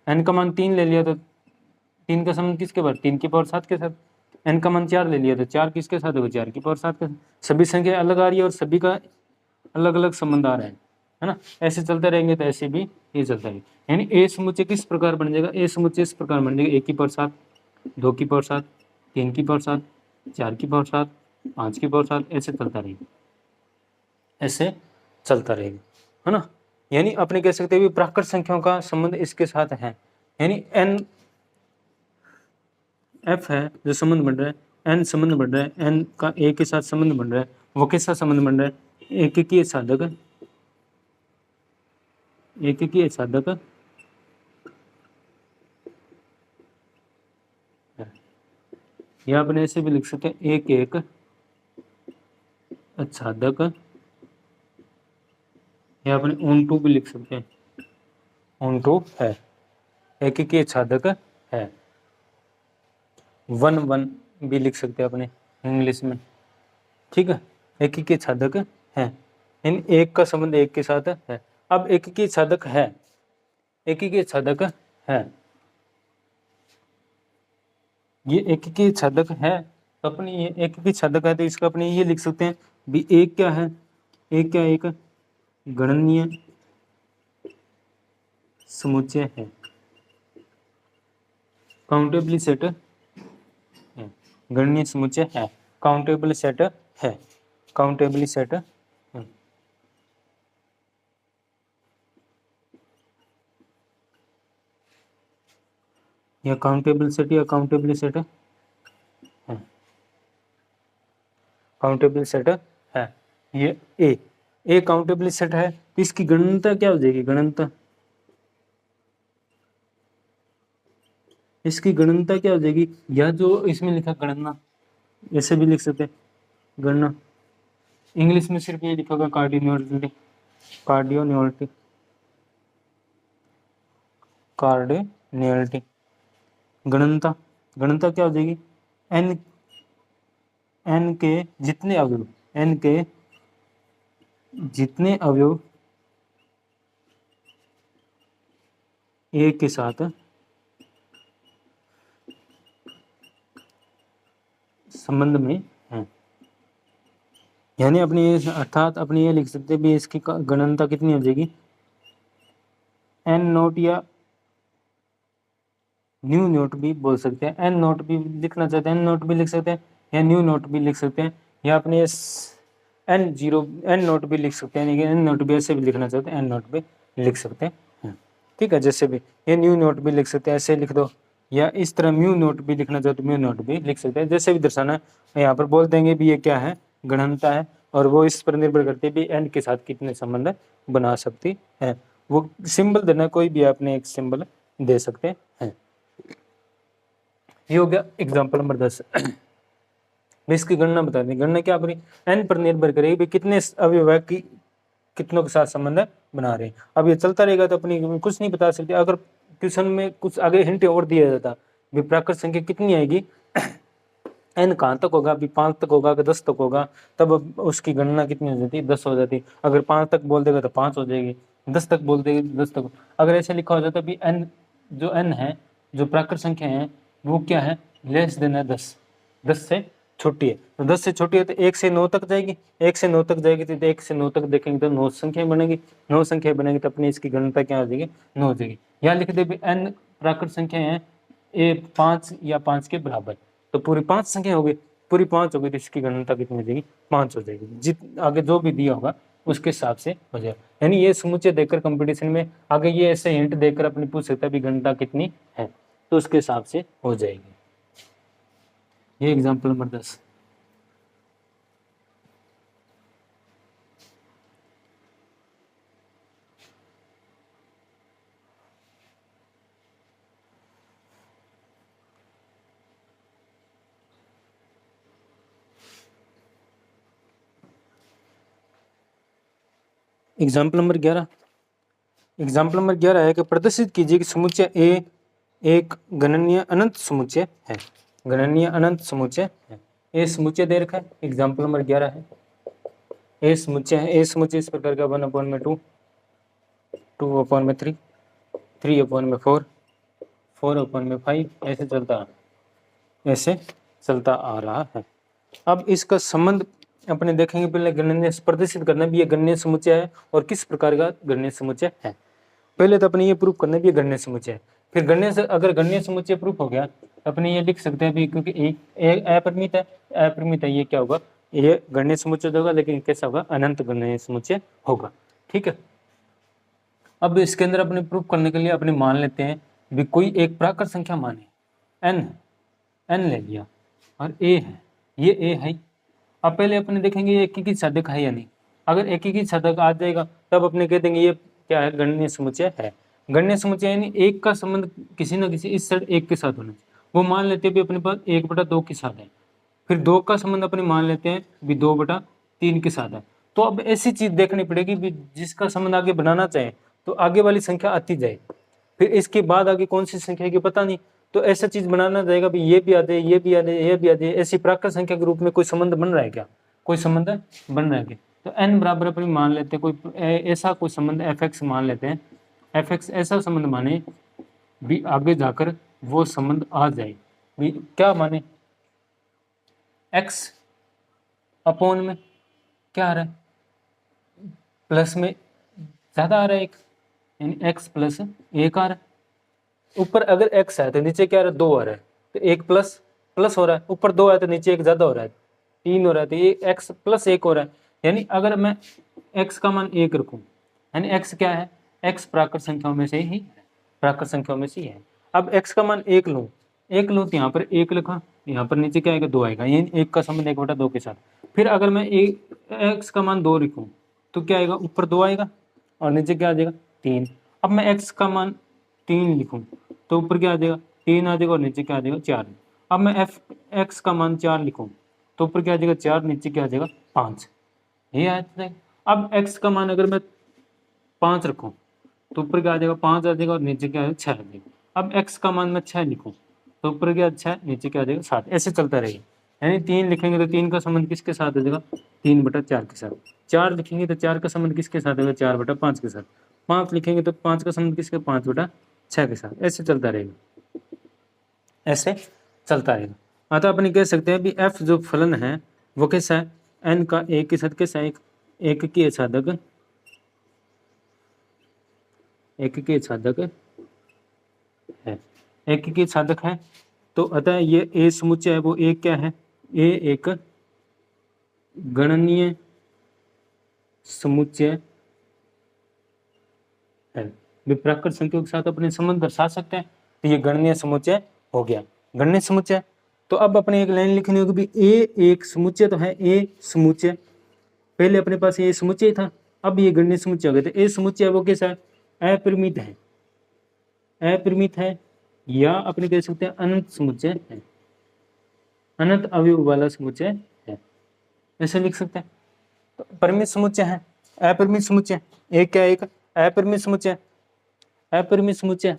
n का मान 3 ले लिया तो 3 का संबंध किसके बाद, 3 की पावर 7 के साथ। n का मान 4 ले लिया तो 4 किसके साथ होगा, 4 की पावर 7 के साथ। सभी संख्या अलग आ रही है और सभी का अलग अलग संबंध आ रहा है ना। ऐसे चलते रहेंगे तो ऐसे भी ये चलता है। यानी ए समुच्चय किस प्रकार बन जाएगा, ए समुच्चय इस प्रकार बन जाएगा, 1 की पावर 7, 2 की पावर 7, 3 की पावर 7, 4 की पावर 7, 5 की पावर 7, ऐसे चलता रहेगा, ऐसे चलता रहेगा, है ना। यानी अपने कह सकते हैं प्राकृत संख्याओं का संबंध इसके साथ है। यानी n f है जो संबंध बन रहा है, n संबंध बन रहा है, n का a के साथ संबंध बन रहा है, वो किस साथ संबंध बन रहा है, एककीय साधक, एककीय साधक या अपने ऐसे भी लिख सकते हैं एक एक साधक, या अपने ऑन टू भी लिख सकते हैं, ऑन टू है, एककीय साधक है। 1 1 भी लिख सकते हैं अपने इंग्लिश में, ठीक है, एककीय साधक है। इन एक का संबंध एक के साथ है, अब एककी साधक है, एककी साधक है, ये एककी साधक है, तो अपनी ये एककी साधक है तो इसका अपने ये लिख सकते हैं भी एक क्या है, एक क्या, एक गणनीय समुच्चय है, काउंटेबल सेट है, गणनीय समुच्चय है, काउंटेबल सेट है, काउंटेबल सेट है। यह काउंटेबल सेट या काउंटेबल सेट है, काउंटेबल सेट है, ये ए काउंटेबल सेट है, तो इसकी गणनता क्या हो जाएगी, गणनता, इसकी गणनता क्या हो जाएगी, या जो इसमें लिखा गणना, ऐसे भी लिख सकते हैं गणना, इंग्लिश में सिर्फ ये लिखा होगा कार्डियोन्यूलिटी, कार्डियोन्यूलिटी, कार्डियोन्यूलिटी, गणनता, गणनता क्या हो जाएगी, एन, एन के जितने अवयव, एन के जितने अवयव ए के साथ संबंध में है, यानी अपनी अर्थात अपनी ये लिख सकते हैं भी इसकी गणनता कितनी हो जाएगी, एन नोट या न्यू नोट भी बोल सकते हैं, एन नोट भी लिखना चाहते हैं एन नोट भी लिख सकते हैं, या न्यू नोट भी लिख सकते हैं, या अपने एन जीरो एन नोट भी लिख सकते हैं, लेकिन एन नोट भी ऐसे भी लिखना चाहते हैं एन नोट भी लिख सकते हैं, ठीक है, जैसे भी ये न्यू नोट भी लिख सकते हैं, ऐसे लिख दो, या इस तरह म्यू नोट भी लिखना चाहते म्यू नोट भी लिख सकते हैं, जैसे भी दर्शाना है। यहाँ पर बोल देंगे भी ये क्या है, गणनता है, और वो इस पर निर्भर करती है भी एन के साथ कितने संबंध बना सकती है, वो सिंबल देना, कोई भी आपने एक सिंबल दे सकते हैं। ये हो गया एग्जाम्पल नंबर 10। इसकी गणना बता दें, गणना क्या करें, एन पर निर्भर करेगी भी कितने अवयव की कितनों के साथ संबंध बना रहे हैं। अब ये चलता रहेगा तो अपनी कुछ नहीं बता सकते, अगर क्वेश्चन में कुछ आगे हिंट और दिया जाता भी प्राकृत संख्या कितनी आएगी, एन कहाँ तक होगा, अभी 5 तक होगा कि 10 तक होगा, तब उसकी गणना कितनी हो जाती है, 10 हो जाती। अगर 5 तक बोल देगा तो 5 हो जाएगी, 10 तक बोल देगा 10 तक। अगर ऐसे लिखा हो जाता भी एन, जो एन है, जो प्राकृत संख्या है वो क्या है, लेस देन है 10, 10 से छोटी है, तो 10 से छोटी है तो 1 से 9 तक जाएगी, 1 से 9 तक जाएगी तो 1 से 9 तक देखेंगे तो 9 संख्या बनेगी, 9 संख्या बनेगी तो अपनी इसकी गणना क्या हो जाएगी, 9 हो जाएगी। यहाँ लिख दे भी एन प्राकृत संख्या है ए 5 या 5 के बराबर, तो पूरी 5 संख्या हो गई, पूरी 5 हो गई तो इसकी गणना कितनी हो जाएगी, 5 हो जाएगी। जित आगे जो भी दिया होगा उसके हिसाब से हो जाएगा, यानी ये समुच्चय देकर कंपटीशन में आगे ये ऐसे हिंट देकर अपनी पूछ सकता है भी गणना कितनी है, तो उसके हिसाब से हो जाएगी। ये example number 10। Example number 11, example number 11 है कि प्रदर्शित कीजिए कि समुच्चय ए एक गणनीय अनंत समुच्चय है, गणनीय अनंत समुच्चय है। ए समुच्चय दे रखा है, एग्जाम्पल नंबर 11 है, ए समुच्चय है, ए समुच्चय इस प्रकार का 1/2, 2/3, 3/4, 4/5 ऐसे चलता आ रहा है। अब इसका संबंध अपने देखेंगे, पहले गणनीय प्रदर्शित करना भी ये गणनीय समुच्चय है और किस प्रकार का गणनीय समुच्चय है। पहले तो अपने ये प्रूफ करना भी ये गणनीय समुच्चय है, फिर गणनीय से अगर गणनीय समुच्चय प्रूफ हो गया तो अपने ये लिख सकते हैं भी, क्योंकि एक अपरिमित है, अपरिमित है, ये क्या होगा, ये गणनीय समुच्चय होगा, लेकिन कैसा होगा, अनंत गणनीय समुच्चय होगा, ठीक है। अब इसके अंदर अपने प्रूफ करने के लिए अपने मान लेते हैं भी कोई एक प्राकृत संख्या माने एन है, एन ले लिया और ए है, ये ए है। अब पहले अपने देखेंगे ये एकीकृत साधक है या नहीं, अगर एकीकृत साधक आ जाएगा तब अपने कह देंगे ये क्या है, गणनीय समुच्चय है। गणनीय समुच्चय यानी एक का संबंध किसी न किसी इस सेट एक के साथ होना चाहिए, वो मान लेते हैं भी अपने पास 1/2 के साथ है, फिर 2 का संबंध अपने मान लेते हैं भी 2/3 के साथ है। तो अब ऐसी चीज देखनी पड़ेगी भी जिसका संबंध आगे बनाना चाहे तो आगे वाली संख्या आती जाए, फिर इसके बाद आगे कौन सी संख्या की पता नहीं, तो ऐसा चीज बनाना जाएगा भी ये भी आ जाए, ये भी आ जाए, ये भी आ जाए, ऐसी प्राकृत संख्या के रूप में कोई संबंध बन रहा है क्या, कोई संबंध बन रहा है क्या, तो n बराबर अपनी मान लेते हैं कोई ऐसा कोई संबंध fx मान लेते हैं, fx ऐसा संबंध माने भी आगे जाकर वो संबंध आ जाए भी, क्या माने x अपॉन में क्या आ रहा है, प्लस में ज्यादा आ रहा है एक, यानी x प्लस 1 आ रहा है। ऊपर अगर x है तो नीचे क्या आ रहा है, 2 आ रहा है, तो 1 प्लस प्लस हो रहा है, ऊपर 2 है तो नीचे 1 ज्यादा हो रहा है, 3 हो रहा है, तो ये x प्लस 1 हो रहा है। यानी अगर मैं x का मान 1 रखूं, यानी x क्या है, x प्राकृत संख्याओं में से ही है, प्राकृत संख्याओं में से ही है। अब x का मान 1 लूँ, 1 लूँ तो यहाँ पर 1 लिखा, यहाँ पर नीचे क्या आएगा, 2 आएगा, यानी 1 का संबंध 1/2 के साथ। फिर अगर मैं x का मान 2 लिखूँ तो क्या आएगा, ऊपर 2 आएगा और नीचे क्या आ जाएगा, 3। अब मैं x का मान 3 लिखूँ तो ऊपर क्या आ जाएगा, 3 आ जाएगा और नीचे क्या आ जाएगा, 4। अब मैं x का मान 4 लिखूँ तो ऊपर क्या आ जाएगा, 4, नीचे क्या आ जाएगा, 5। ये आ जाएगा। अब x का मान अगर मैं 5 रखूँ तो ऊपर क्या आ जाएगा, 5 आ जाएगा और नीचे क्या आ जाएगा, 6 आ जाएगा। अब x का मान मैं 6 लिखूँ तो ऊपर क्या 6, नीचे क्या आ जाएगा, 7। ऐसे चलता रहेगा। यानी 3 लिखेंगे तो 3 का संबंध किसके साथ आ जाएगा, 3/4 के साथ। 4 लिखेंगे तो 4 का संबंध किसके साथ आएगा, 4/5 के साथ। 5 लिखेंगे तो 5 का संबंध किसके, 5/6 के साथ। ऐसे चलता रहेगा, ऐसे चलता रहेगा। अतः अपन कह सकते हैं भी f जो फलन है वो कैसा है, n का एक के साथ कैसा है, एक की साधक, एक की साधक है, एक की साधक है। तो अतः ये a समुच्चय है वो एक क्या है, a एक गणनीय समुच्चय है। प्राकृत संख्याओं के साथ अपने संबंध दर्शा सकते हैं, तो ये गणनीय समुच्चय हो गया, गणनीय समुच्चय। तो अब अपने एक लाइन लिखनी होगी भी a एक समुच्चय तो है, a समुच्चय, पहले अपने पास ये समुच्चय था, अब ये गणनीय समुच्चय हो गया। तो a समुच्चय वो कैसा है, अपरिमित है, अपरिमित है, या अपने कह सकते हैं अनंत समुच्चय है, अनंत अवयव वाला समुच्चय है, ऐसे लिख सकते हैं। तो परिमित समुच्चय है, अपरिमित समुच्चय, एक क्या है, एक अपरिमित समुच्चय, अपरिमित समुच्चय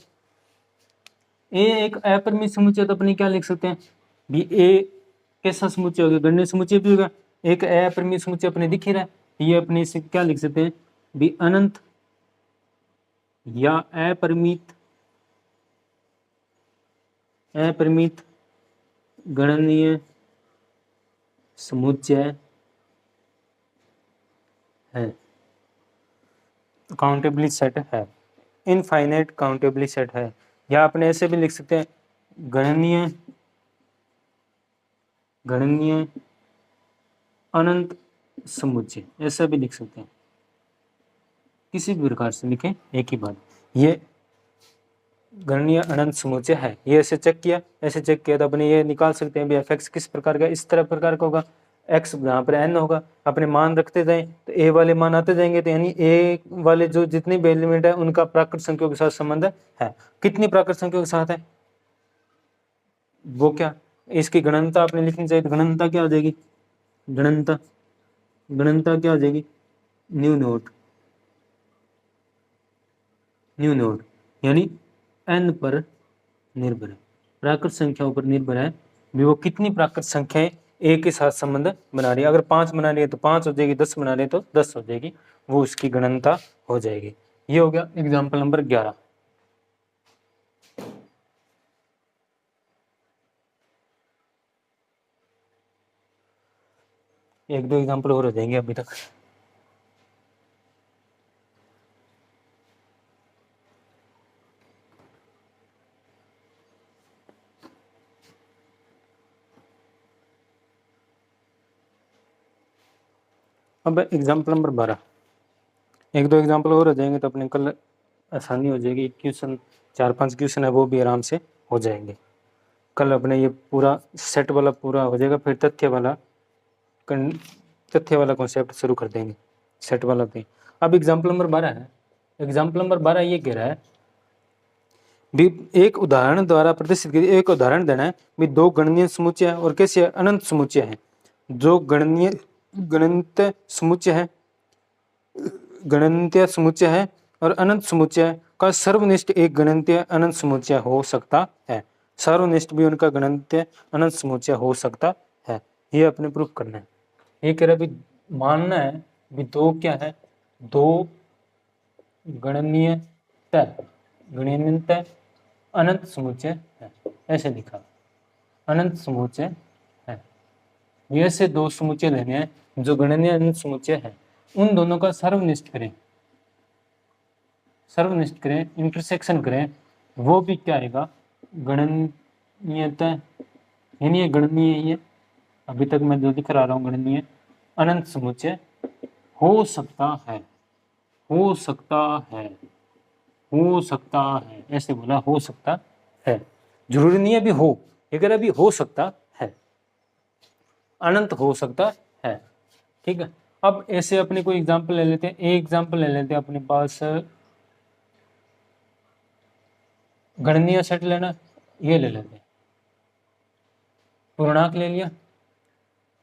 ए एक अपरिमित समुच्चय। तो अपने क्या लिख सकते हैं भी ए कैसा समुच्चय होगा, गणनीय समुच्चय भी होगा। एक अपरिमित समुच्चय अपने दिख ही रहा है, ये अपने से क्या लिख सकते हैं भी अनंत या अपरिमित, अपरिमित गणनीय समुच्चय है, काउंटेबली सेट है, इनफाइनाइट काउंटेबली सेट है। या अपने ऐसे भी लिख सकते हैं गणनीय, गणनीय अनंत समुच्चय, ऐसा भी लिख सकते हैं, किसी भी प्रकार से लिखें एक ही बात। ये गणनीय अनंत समुच्चय है, ये ऐसे चेक किया, ऐसे चेक किया तो अपने ये निकाल सकते हैं भी fx किस प्रकार का, इस तरह प्रकार का होगा। x यहाँ पर n होगा, अपने मान रखते जाएं तो a वाले मान आते जाएंगे, तो यानी a वाले जो जितने भी एलिमेंट है उनका प्राकृत संख्याओं के साथ संबंध है। कितनी प्राकृत संख्याओं के साथ है, वो क्या, इसकी गणनता आपने लिखनी चाहिए। तो गणनता क्या हो जाएगी, गणनता, गणनता क्या हो जाएगी, न्यू नोट, न्यू नोट, यानी n पर निर्भर है, प्राकृत संख्याओं पर निर्भर है भी वो कितनी प्राकृत संख्याएं a के साथ संबंध बना रही है। अगर 5 बना रही है तो 5 हो जाएगी, 10 बना रही है तो 10 हो जाएगी, वो उसकी गणनता हो जाएगी। ये हो गया एग्जाम्पल नंबर 11। एक दो एग्जाम्पल और हो जाएंगे अभी तक। अब एग्जाम्पल नंबर 12, एक दो एग्जाम्पल और हो जाएंगे तो अपने कल आसानी हो जाएगी। क्वेश्चन 4-5 क्वेश्चन है वो भी आराम से हो जाएंगे। कल अपने ये पूरा सेट वाला पूरा हो जाएगा, फिर तथ्य वाला कॉन्सेप्ट शुरू कर देंगे सेट वाला भी। अब एग्जाम्पल नंबर 12 है, एग्जाम्पल नंबर 12 ये कह रहा है भी एक उदाहरण द्वारा प्रदर्शित कीजिए, एक उदाहरण देना है भी दो गणनीय समुच्चय और कैसे अनंत समुच्चय है। जो गणनीय गणित समुच्चय है, गणितीय समुच्चय है और अनंत समुच्चय का सर्वनिष्ठ एक गणितीय अनंत समुच्चय हो सकता है, सर्वनिष्ठ भी उनका गणितीय अनंत समुच्चय हो सकता है। ये अपने प्रूफ करना है। ये कह रहा है मानना है भी दो क्या है, दो गणनीयतः अनंत समुच्चय है, ऐसे लिखा, अनंत समुच्चय है। ये से दो समुच्चय लेने हैं जो गणनीय अनंत समुच्चय है, उन दोनों का सर्वनिष्ठ करें, इंटरसेक्शन करें, वो भी क्या आएगा, गणनीयतः, यानी ये गणनीय ही है, अभी तक मैं जो दिख रहा हूँ गणनीय अनंत समुच्चय हो सकता है, हो सकता है, हो सकता है, ऐसे बोला, हो सकता है, जरूरी नहीं है अभी हो, अगर अभी हो सकता है, अनंत हो सकता है, ठीक है। अब ऐसे अपने कोई एग्जांपल ले लेते हैं, एक एग्जांपल ले लेते हैं अपने पास, गणनीय सेट लेना, ये ले लेते हैं, पूर्णांक ले लिया,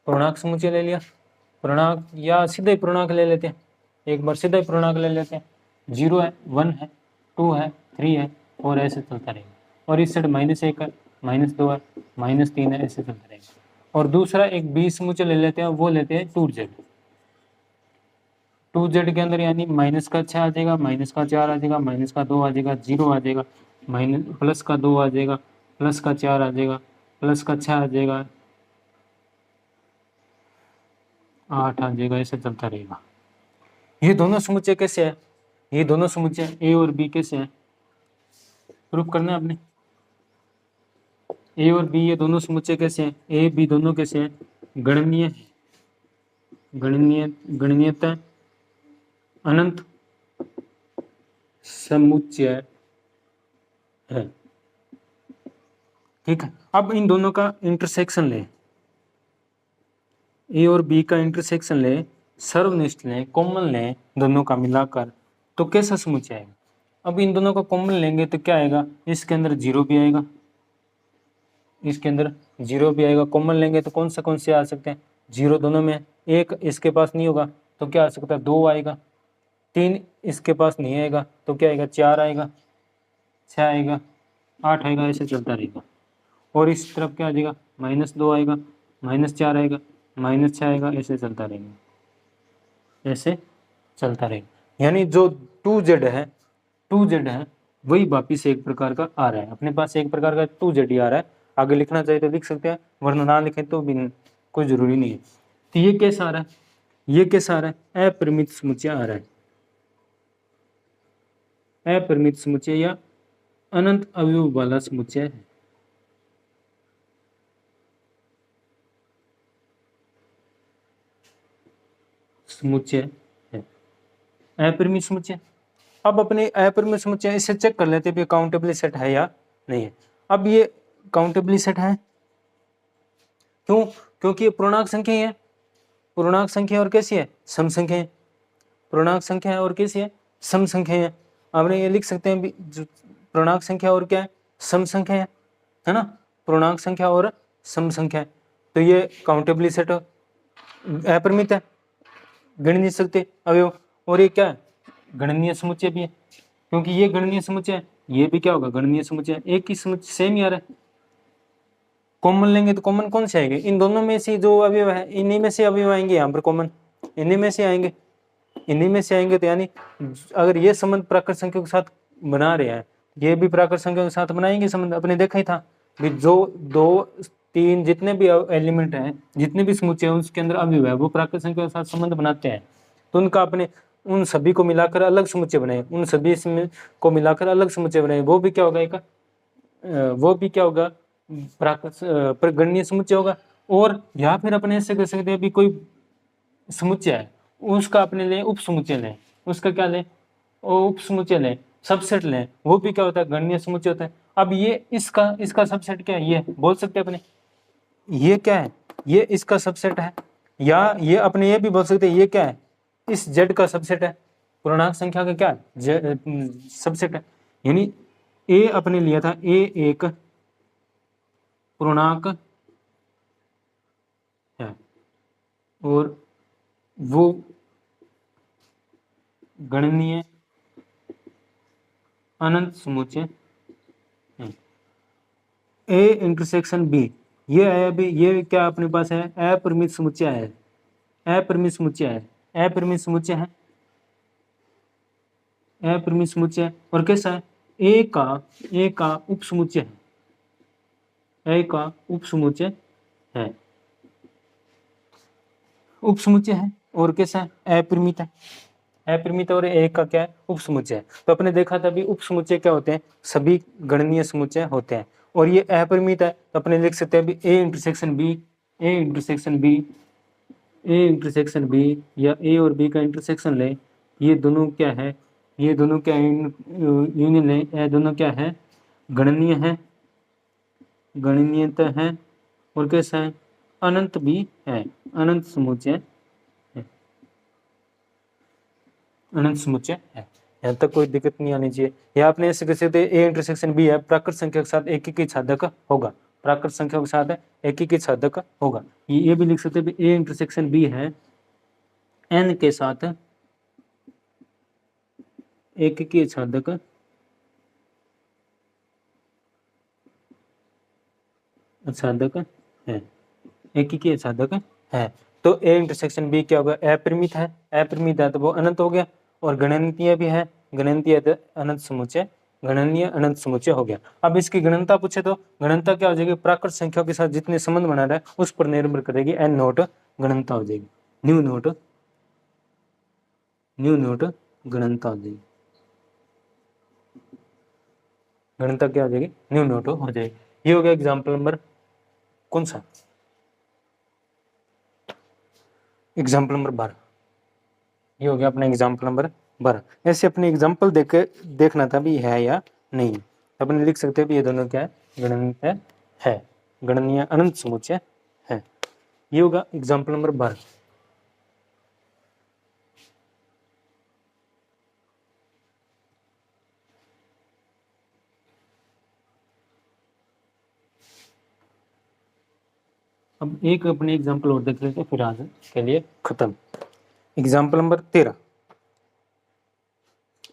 पूर्णांक समुच्चय ले लिया, पूर्णांक या सीधे ही पूर्णांक ले लेते हैं, एक बार सीधा ही पूर्णांक ले लेते हैं, 0 है, 1 है, 2 है, 3 है, और ऐसे चलता रहेगा, और इस साइड -1 है, -2 है, -3 है, ऐसे चलता रहेगा। और दूसरा एक बी समुच्चय ले लेते हैं, वो लेते हैं 2z, 2z के अंदर यानी -6 आ जाएगा, -4 आ जाएगा, -2 आ जाएगा, 0 आ जाएगा, +2 आ जाएगा, +4 आ जाएगा, +6 आ जाएगा, 8 आ जाएगा, ऐसे चलता रहेगा। ये दोनों समुच्चय कैसे है, ये दोनों समुच्चय ए और बी कैसे हैं, प्रूफ करना है आपने, ए और बी ये दोनों समुच्चय कैसे हैं, ए बी दोनों कैसे हैं, गणनीय है, गणनीयतः अनंत समुच्चय है, ठीक है। अब इन दोनों का इंटरसेक्शन ले, ए और बी का इंटरसेक्शन ले, सर्वनिष्ठ लें, कॉमन लें, दोनों का मिलाकर, तो कैसा समुच्चय आएगा। अब इन दोनों का कॉमन लेंगे तो क्या आएगा, इसके अंदर 0 भी आएगा, इसके अंदर 0 भी आएगा, कॉमन लेंगे तो कौन से आ सकते हैं, 0 दोनों में, एक इसके पास नहीं होगा तो क्या आ सकता है, 2 आएगा, 3 इसके पास नहीं आएगा तो क्या आएगा, 4 आएगा, 6 आएगा, 8 आएगा, ऐसे चलता रहेगा। और इस तरफ क्या आ जाएगा, -2 आएगा, -4 आएगा, -6 आएगा, ऐसे चलता रहेगा, ऐसे चलता रहेगा। यानी जो 2z है, 2z है, वही वापिस एक प्रकार का आ रहा है, अपने पास एक प्रकार का 2z ही आ रहा है, आगे लिखना चाहिए तो लिख सकते हैं, वरना ना लिखें तो भी कोई जरूरी नहीं है। तो ये कैसा आ रहा है, ये कैसा आ रहा है, अपरिमित समुच्चय आ रहा है, अपरिमित समुच्चय या अनंत अवयव वाला समुच्चय है। समुच्चय है अपरिमित समुच्चय। अब अपने अपरिमित समुच्चय इसे चेक कर लेते हैं काउंटेबली सेट है या नहीं है। अब ये काउंटेबली सेट है, क्यों, क्योंकि ये पूर्णांक संख्या है, पूर्णांक संख्या और कैसी है, सम संख्या है, पूर्णांक संख्या है और कैसी है, सम संख्या है। आपने ये लिख सकते हैं पूर्णांक संख्या और क्या है, सम संख्या है ना, पूर्णांक संख्या और सम संख्या है, तो ये काउंटेबली सेट अपरिमित है, गिन नहीं सकते अवयव, और ये क्या है, गणनीय समुच्चय भी है, क्योंकि ये गणनीय समुच्चय है, ये भी क्या होगा, गणनीय समुच्चय, एक ही समुच्चय, सेम ही आ रहा है। कॉमन लेंगे तो कॉमन कौन से आएंगे, इन दोनों में से जो अवयव है इन्हीं में से अवयव आएंगे, यहाँ पर कॉमन इन्हीं में से आएंगे, इन्हीं में से आएंगे। तो यानी अगर ये संबंध प्राकृत संख्या के साथ बना रहे हैं, ये भी प्राकृत संख्या के साथ बनाएंगे संबंध, अपने देखा ही था कि जो 2 3 जितने भी एलिमेंट हैं, जितने भी समुच्चय हैं, उसके अंदर अवयव है, वो प्राकृत संख्या के साथ संबंध बनाते हैं, तो उनका अपने उन सभी को मिलाकर अलग समुच्चय बनाए, उन सभी को मिलाकर अलग समुच्चय बनाए, वो भी क्या होगा, एक वो भी क्या होगा, प्राकृत गणनीय समुच्चय होगा। और या फिर अपने ऐसे कर सकते हैं, भी कोई समुच्चय है, उसका अपने लें उप समुच्चय लें, उसका क्या लें, उप समुच्चय लें, सबसेट लें, वो भी क्या होता है, गणनीय समुच्चय होता है। अब ये इसका सबसेट क्या है, ये बोल सकते हैं अपने, ये क्या है, ये इसका सबसेट है, या ये अपने ये भी बोल सकते हैं, ये क्या है, इस z का सबसेट है, पूर्णांक संख्या का क्या है, सबसेट है। यानी a अपने लिया था, a एक पूर्णांक है और वो गणनीय अनंत समुच्चय है। ए इंटरसेक्शन बी, ये है अभी, ये क्या अपने पास है, अपरिमित समुच्चय है, अपरिमित समुच्चय है, अपरिमित समुच्चय है, अपरिमित समुच्चय है। और कैसा है, ए का उप समुच्चय है, ए का उप समुच्चय है, उप समुच्चय है। और कैसा है, अपरिमित है, अपरिमित और ए का क्या है, उप समुच्चय है। तो अपने देखा था भी उप समुच्चय क्या होते हैं, सभी गणनीय समुच्चय होते हैं। और ये अपरिमित है तो अपने लिख सकते हैं भी A intersection B, A intersection B, A intersection B, या ए और बी का इंटरसेक्शन ले, ये दोनों क्या है, ये दोनों क्या यूनियन है, ये दोनों क्या है, गणनीय है, गणनीयता है। और कैसा है, अनंत भी है, अनंत समुच्चय है, अनंत समुच्चय है। यहाँ तक कोई दिक्कत नहीं आनी चाहिए। या आपने ऐसे कैसे ए इंटरसेक्शन बी है, प्राकृत संख्या के साथ एक ही छादक होगा, प्राकृत संख्या के साथ एक ही छादक होगा। ये भी लिख सकते हैं ए इंटरसेक्शन बी है एन के साथ एक ही छादक छादक है, एक ही छादक है। तो ए इंटरसेक्शन बी क्या होगा, अपरिमित है, अपरिमित है तो वो अनंत हो गया। और गणनीय भी है, गणनीय तो अनंत समुच्चय, गणनीय अनंत समुच्चय हो गया। अब इसकी गणनता पूछे तो गणनता क्या हो जाएगी, प्राकृत संख्या के साथ जितने संबंध बना रहा है उस पर निर्भर करेगी, एन नोट गणनता हो जाएगी, न्यू नोट गणनता हो जाएगी, गणनता क्या हो जाएगी, न्यू नोट हो जाएगी। ये हो गया एग्जाम्पल नंबर कौन सा, एग्जाम्पल नंबर 12। ये हो गया अपना एग्जाम्पल नंबर 12। ऐसे अपने एग्जाम्पल देख देखना था भी है या नहीं। अपने लिख सकते हैं भी ये दोनों क्या है, गणनीय है, गणनीय अनंत समुच्चय है। ये होगा एग्जाम्पल नंबर 12। अब एक अपने एग्जाम्पल और देख लेते हैं, फिर आज के लिए खत्म। एग्जाम्पल नंबर 13,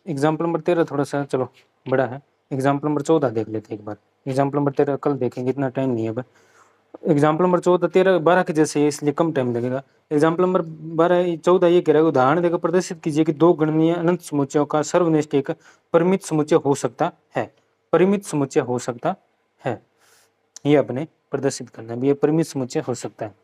एग्जाम्पल नंबर 13 थोड़ा सा चलो बड़ा है। एग्जाम्पल नंबर 14 देख लेते हैं एक बार। एग्जाम्पल नंबर 13 कल देखेंगे, इतना टाइम नहीं है अब। एग्जाम्पल नंबर 14 13 12 के जैसे है, इसलिए कम टाइम लगेगा। एग्जाम्पल नंबर 14 ये कह रहा है, उदाहरण देकर प्रदर्शित कीजिए कि दो गणनीय अनंत समुच्चयों का सर्वनिष्ठ एक परिमित समुच्चय हो सकता है, परिमित समुच्चय हो सकता है। ये अपने प्रदर्शित करना है, ये परिमित समुच्चय हो सकता है,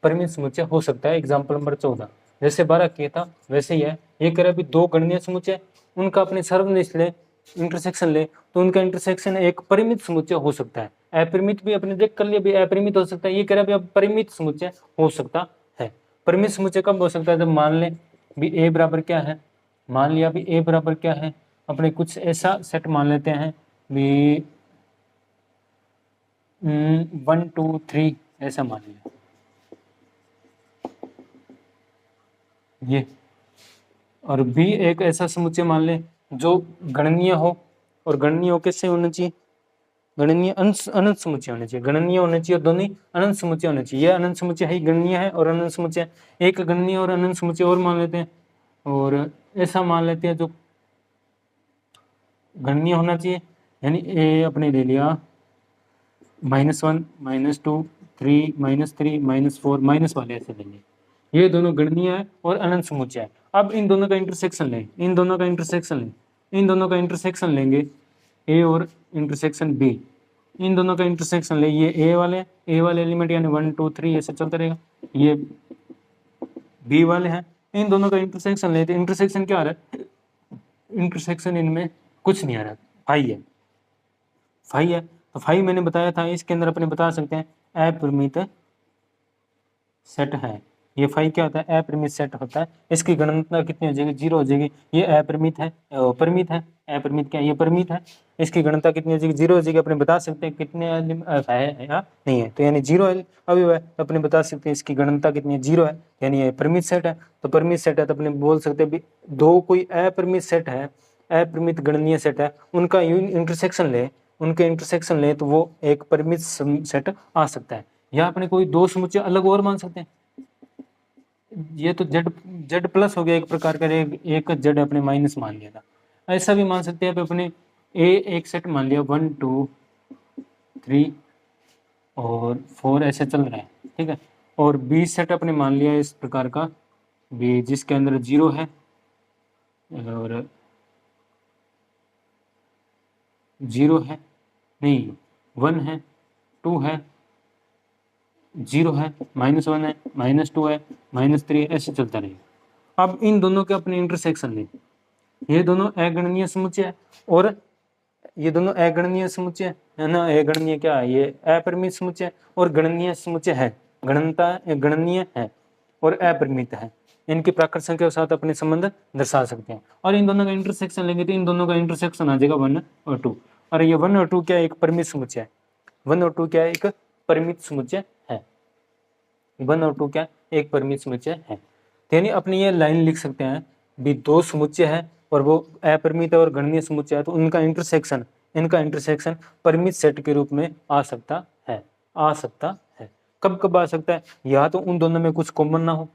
परिमित समुच्चय हो सकता है। एग्जाम्पल नंबर 14 जैसे 12 किया था वैसे ही है। ये कह रहा है भी दो गणनीय समुच्चय, उनका अपने सर्वनिष्ठ ले, इंटरसेक्शन ले, तो उनका इंटरसेक्शन एक परिमित समुच्चय हो सकता है। अपरिमित भी अपने देख कर लिया भी अपरिमित हो सकता है। ये कह रहा है अब परिमित समुच्चय हो सकता है। परिमित समुच्चय कब हो सकता है, जब मान ले भी ए बराबर क्या है, मान लिया भी ए बराबर क्या है, अपने कुछ ऐसा सेट मान लेते हैं भी 1 2 3 ऐसा मान लिया ये, और बी एक ऐसा समुच्चय मान ले जो गणनीय हो, और गणनीय हो कैसे होना चाहिए, गणनीय अनंत समुच्चय होना चाहिए, गणनीय होना चाहिए और दोनों ही अनंत समुच्चय होना चाहिए। यह अनंत समुच्चय है, गणनीय है और अनंत समुच्चय, एक गणनीय और अनंत समुच्चय और मान लेते हैं, और ऐसा मान लेते हैं जो गणनीय होना चाहिए। यानी ए अपने ले लिया -1 -2 3 -3 -4 माइनस वाले ऐसे लेंगे, ये दोनों गणनीय है और अनंत समुच्चय है। अब इन दोनों का इंटरसेक्शन लें, इन दोनों का इंटरसेक्शन लें, इन दोनों का इंटरसेक्शन लेंगे ए और इंटरसेक्शन बी, इन दोनों का इंटरसेक्शन ले, ये ए वाले एलिमेंट यानी 1 2 3 ऐसे चलता रहेगा, ये बी वाले हैं, इन दोनों का इंटरसेक्शन लेते, इंटरसेक्शन क्या आ रहा है, इंटरसेक्शन इनमें कुछ नहीं आ रहा, फाई है, फाई है। तो फाई मैंने बताया था, इसके अंदर अपने बता सकते हैं अपरिमित सेट है। ये फाई क्या होता है, अपरिमित सेट होता है। इसकी गणना कितनी हो जाएगी, 0 हो जाएगी। ये अपरिमित है, परिमित है, अपरिमित क्या है, ये परिमित है। इसकी गणना कितनी हो जाएगी, 0 हो जाएगी। अपने बता सकते हैं कितने है या नहीं है, तो यानी 0 है अभी है, तो अपने बता सकते हैं इसकी गणना कितनी है, 0 है, यानी ये परिमित सेट है। तो परिमित सेट है तो अपने बोल सकते हैं दो कोई अपरिमित सेट है, अपरिमित गणनीय सेट है, उनका इंटरसेक्शन ले, उनके इंटरसेक्शन ले तो वो एक परिमित सेट आ सकता है। या अपने कोई दो समुच्चय अलग और मान सकते हैं, ये तो जेड जेड प्लस हो गया एक प्रकार का, एक जेड अपने माइनस मान लिया था, ऐसा भी मान सकते हैं अपने ए एक सेट मान लिया 1 2 3 और 4 ऐसे चल रहा है, ठीक है, और बी सेट अपने मान लिया इस प्रकार का भी जिसके अंदर 0 है और 0 है, नहीं 1 है, 2 है, 0 है, -1 है, -2 है, -3 है, ऐसे चलता रहेगा। अब इन दोनों के अपने इंटरसेक्शन लें। ये दोनों अगणनीय समुच्चय है और ये दोनों अगणनीय समुच्चय है ना। अगणनीय क्या है, ये अपरिमित समुच्चय और गणनीय समुच्चय है। गणनीय है और अपरिमित है। इनकी प्राकृत संख्या के साथ अपने संबंध दर्शा सकते हैं। और इन दोनों का इंटरसेक्शन लेंगे तो इन दोनों का इंटरसेक्शन आ जाएगा 1 और 2। और ये 1 और 2 क्या है, एक परिमित समुच्चय है। 1 और 2 क्या है, एक परिमित समुच्चय है। 1 और 2 क्या, एक परिमित समुच्चय है। यानी अपनी ये लाइन लिख सकते हैं भी दो समुच्चय है और वो अपरिमित और गणनीय समुच्चय है, तो इनका इंटरसेक्शन परिमित सेट के रूप में आ सकता है। कब कब आ सकता है, या तो उन दोनों में कुछ कॉमन ना हो,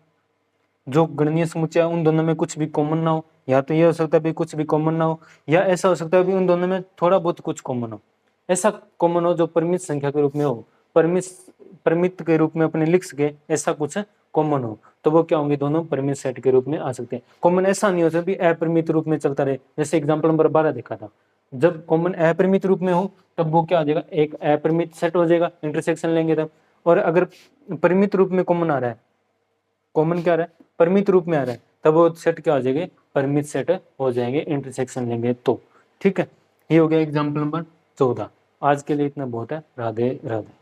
जो गणनीय समुच्चय है उन दोनों में कुछ भी कॉमन ना हो, या तो ये हो सकता है भी कुछ भी कॉमन ना हो, या ऐसा हो सकता है भी उन दोनों में थोड़ा बहुत कुछ कॉमन हो। ऐसा कॉमन हो जो परिमित संख्या के रूप में हो, परिमित के रूप में अपने लिख सके, ऐसा कुछ कॉमन हो, तो वो क्या होंगे, दोनों परिमित सेट के रूप में आ सकते हैं। कॉमन ऐसा नहीं हो सकता भी अपरिमित रूप में चलता रहे, जैसे एग्जांपल नंबर 12 देखा था। जब कॉमन अपरिमित रूप में हो तब वो क्या हो जाएगा, एक अपरिमित सेट हो जाएगा, इंटरसेक्शन लेंगे तब। और अगर परिमित रूप में कॉमन आ रहा है, कॉमन क्या आ रहा है, परिमित रूप में आ रहा है, तब वो सेट क्या हो जाएंगे, परिमित सेट हो जाएंगे, इंटरसेक्शन लेंगे तो। ठीक है, ये हो गया एग्जाम्पल नंबर 14। आज के लिए इतना बहुत है। राधे राधे।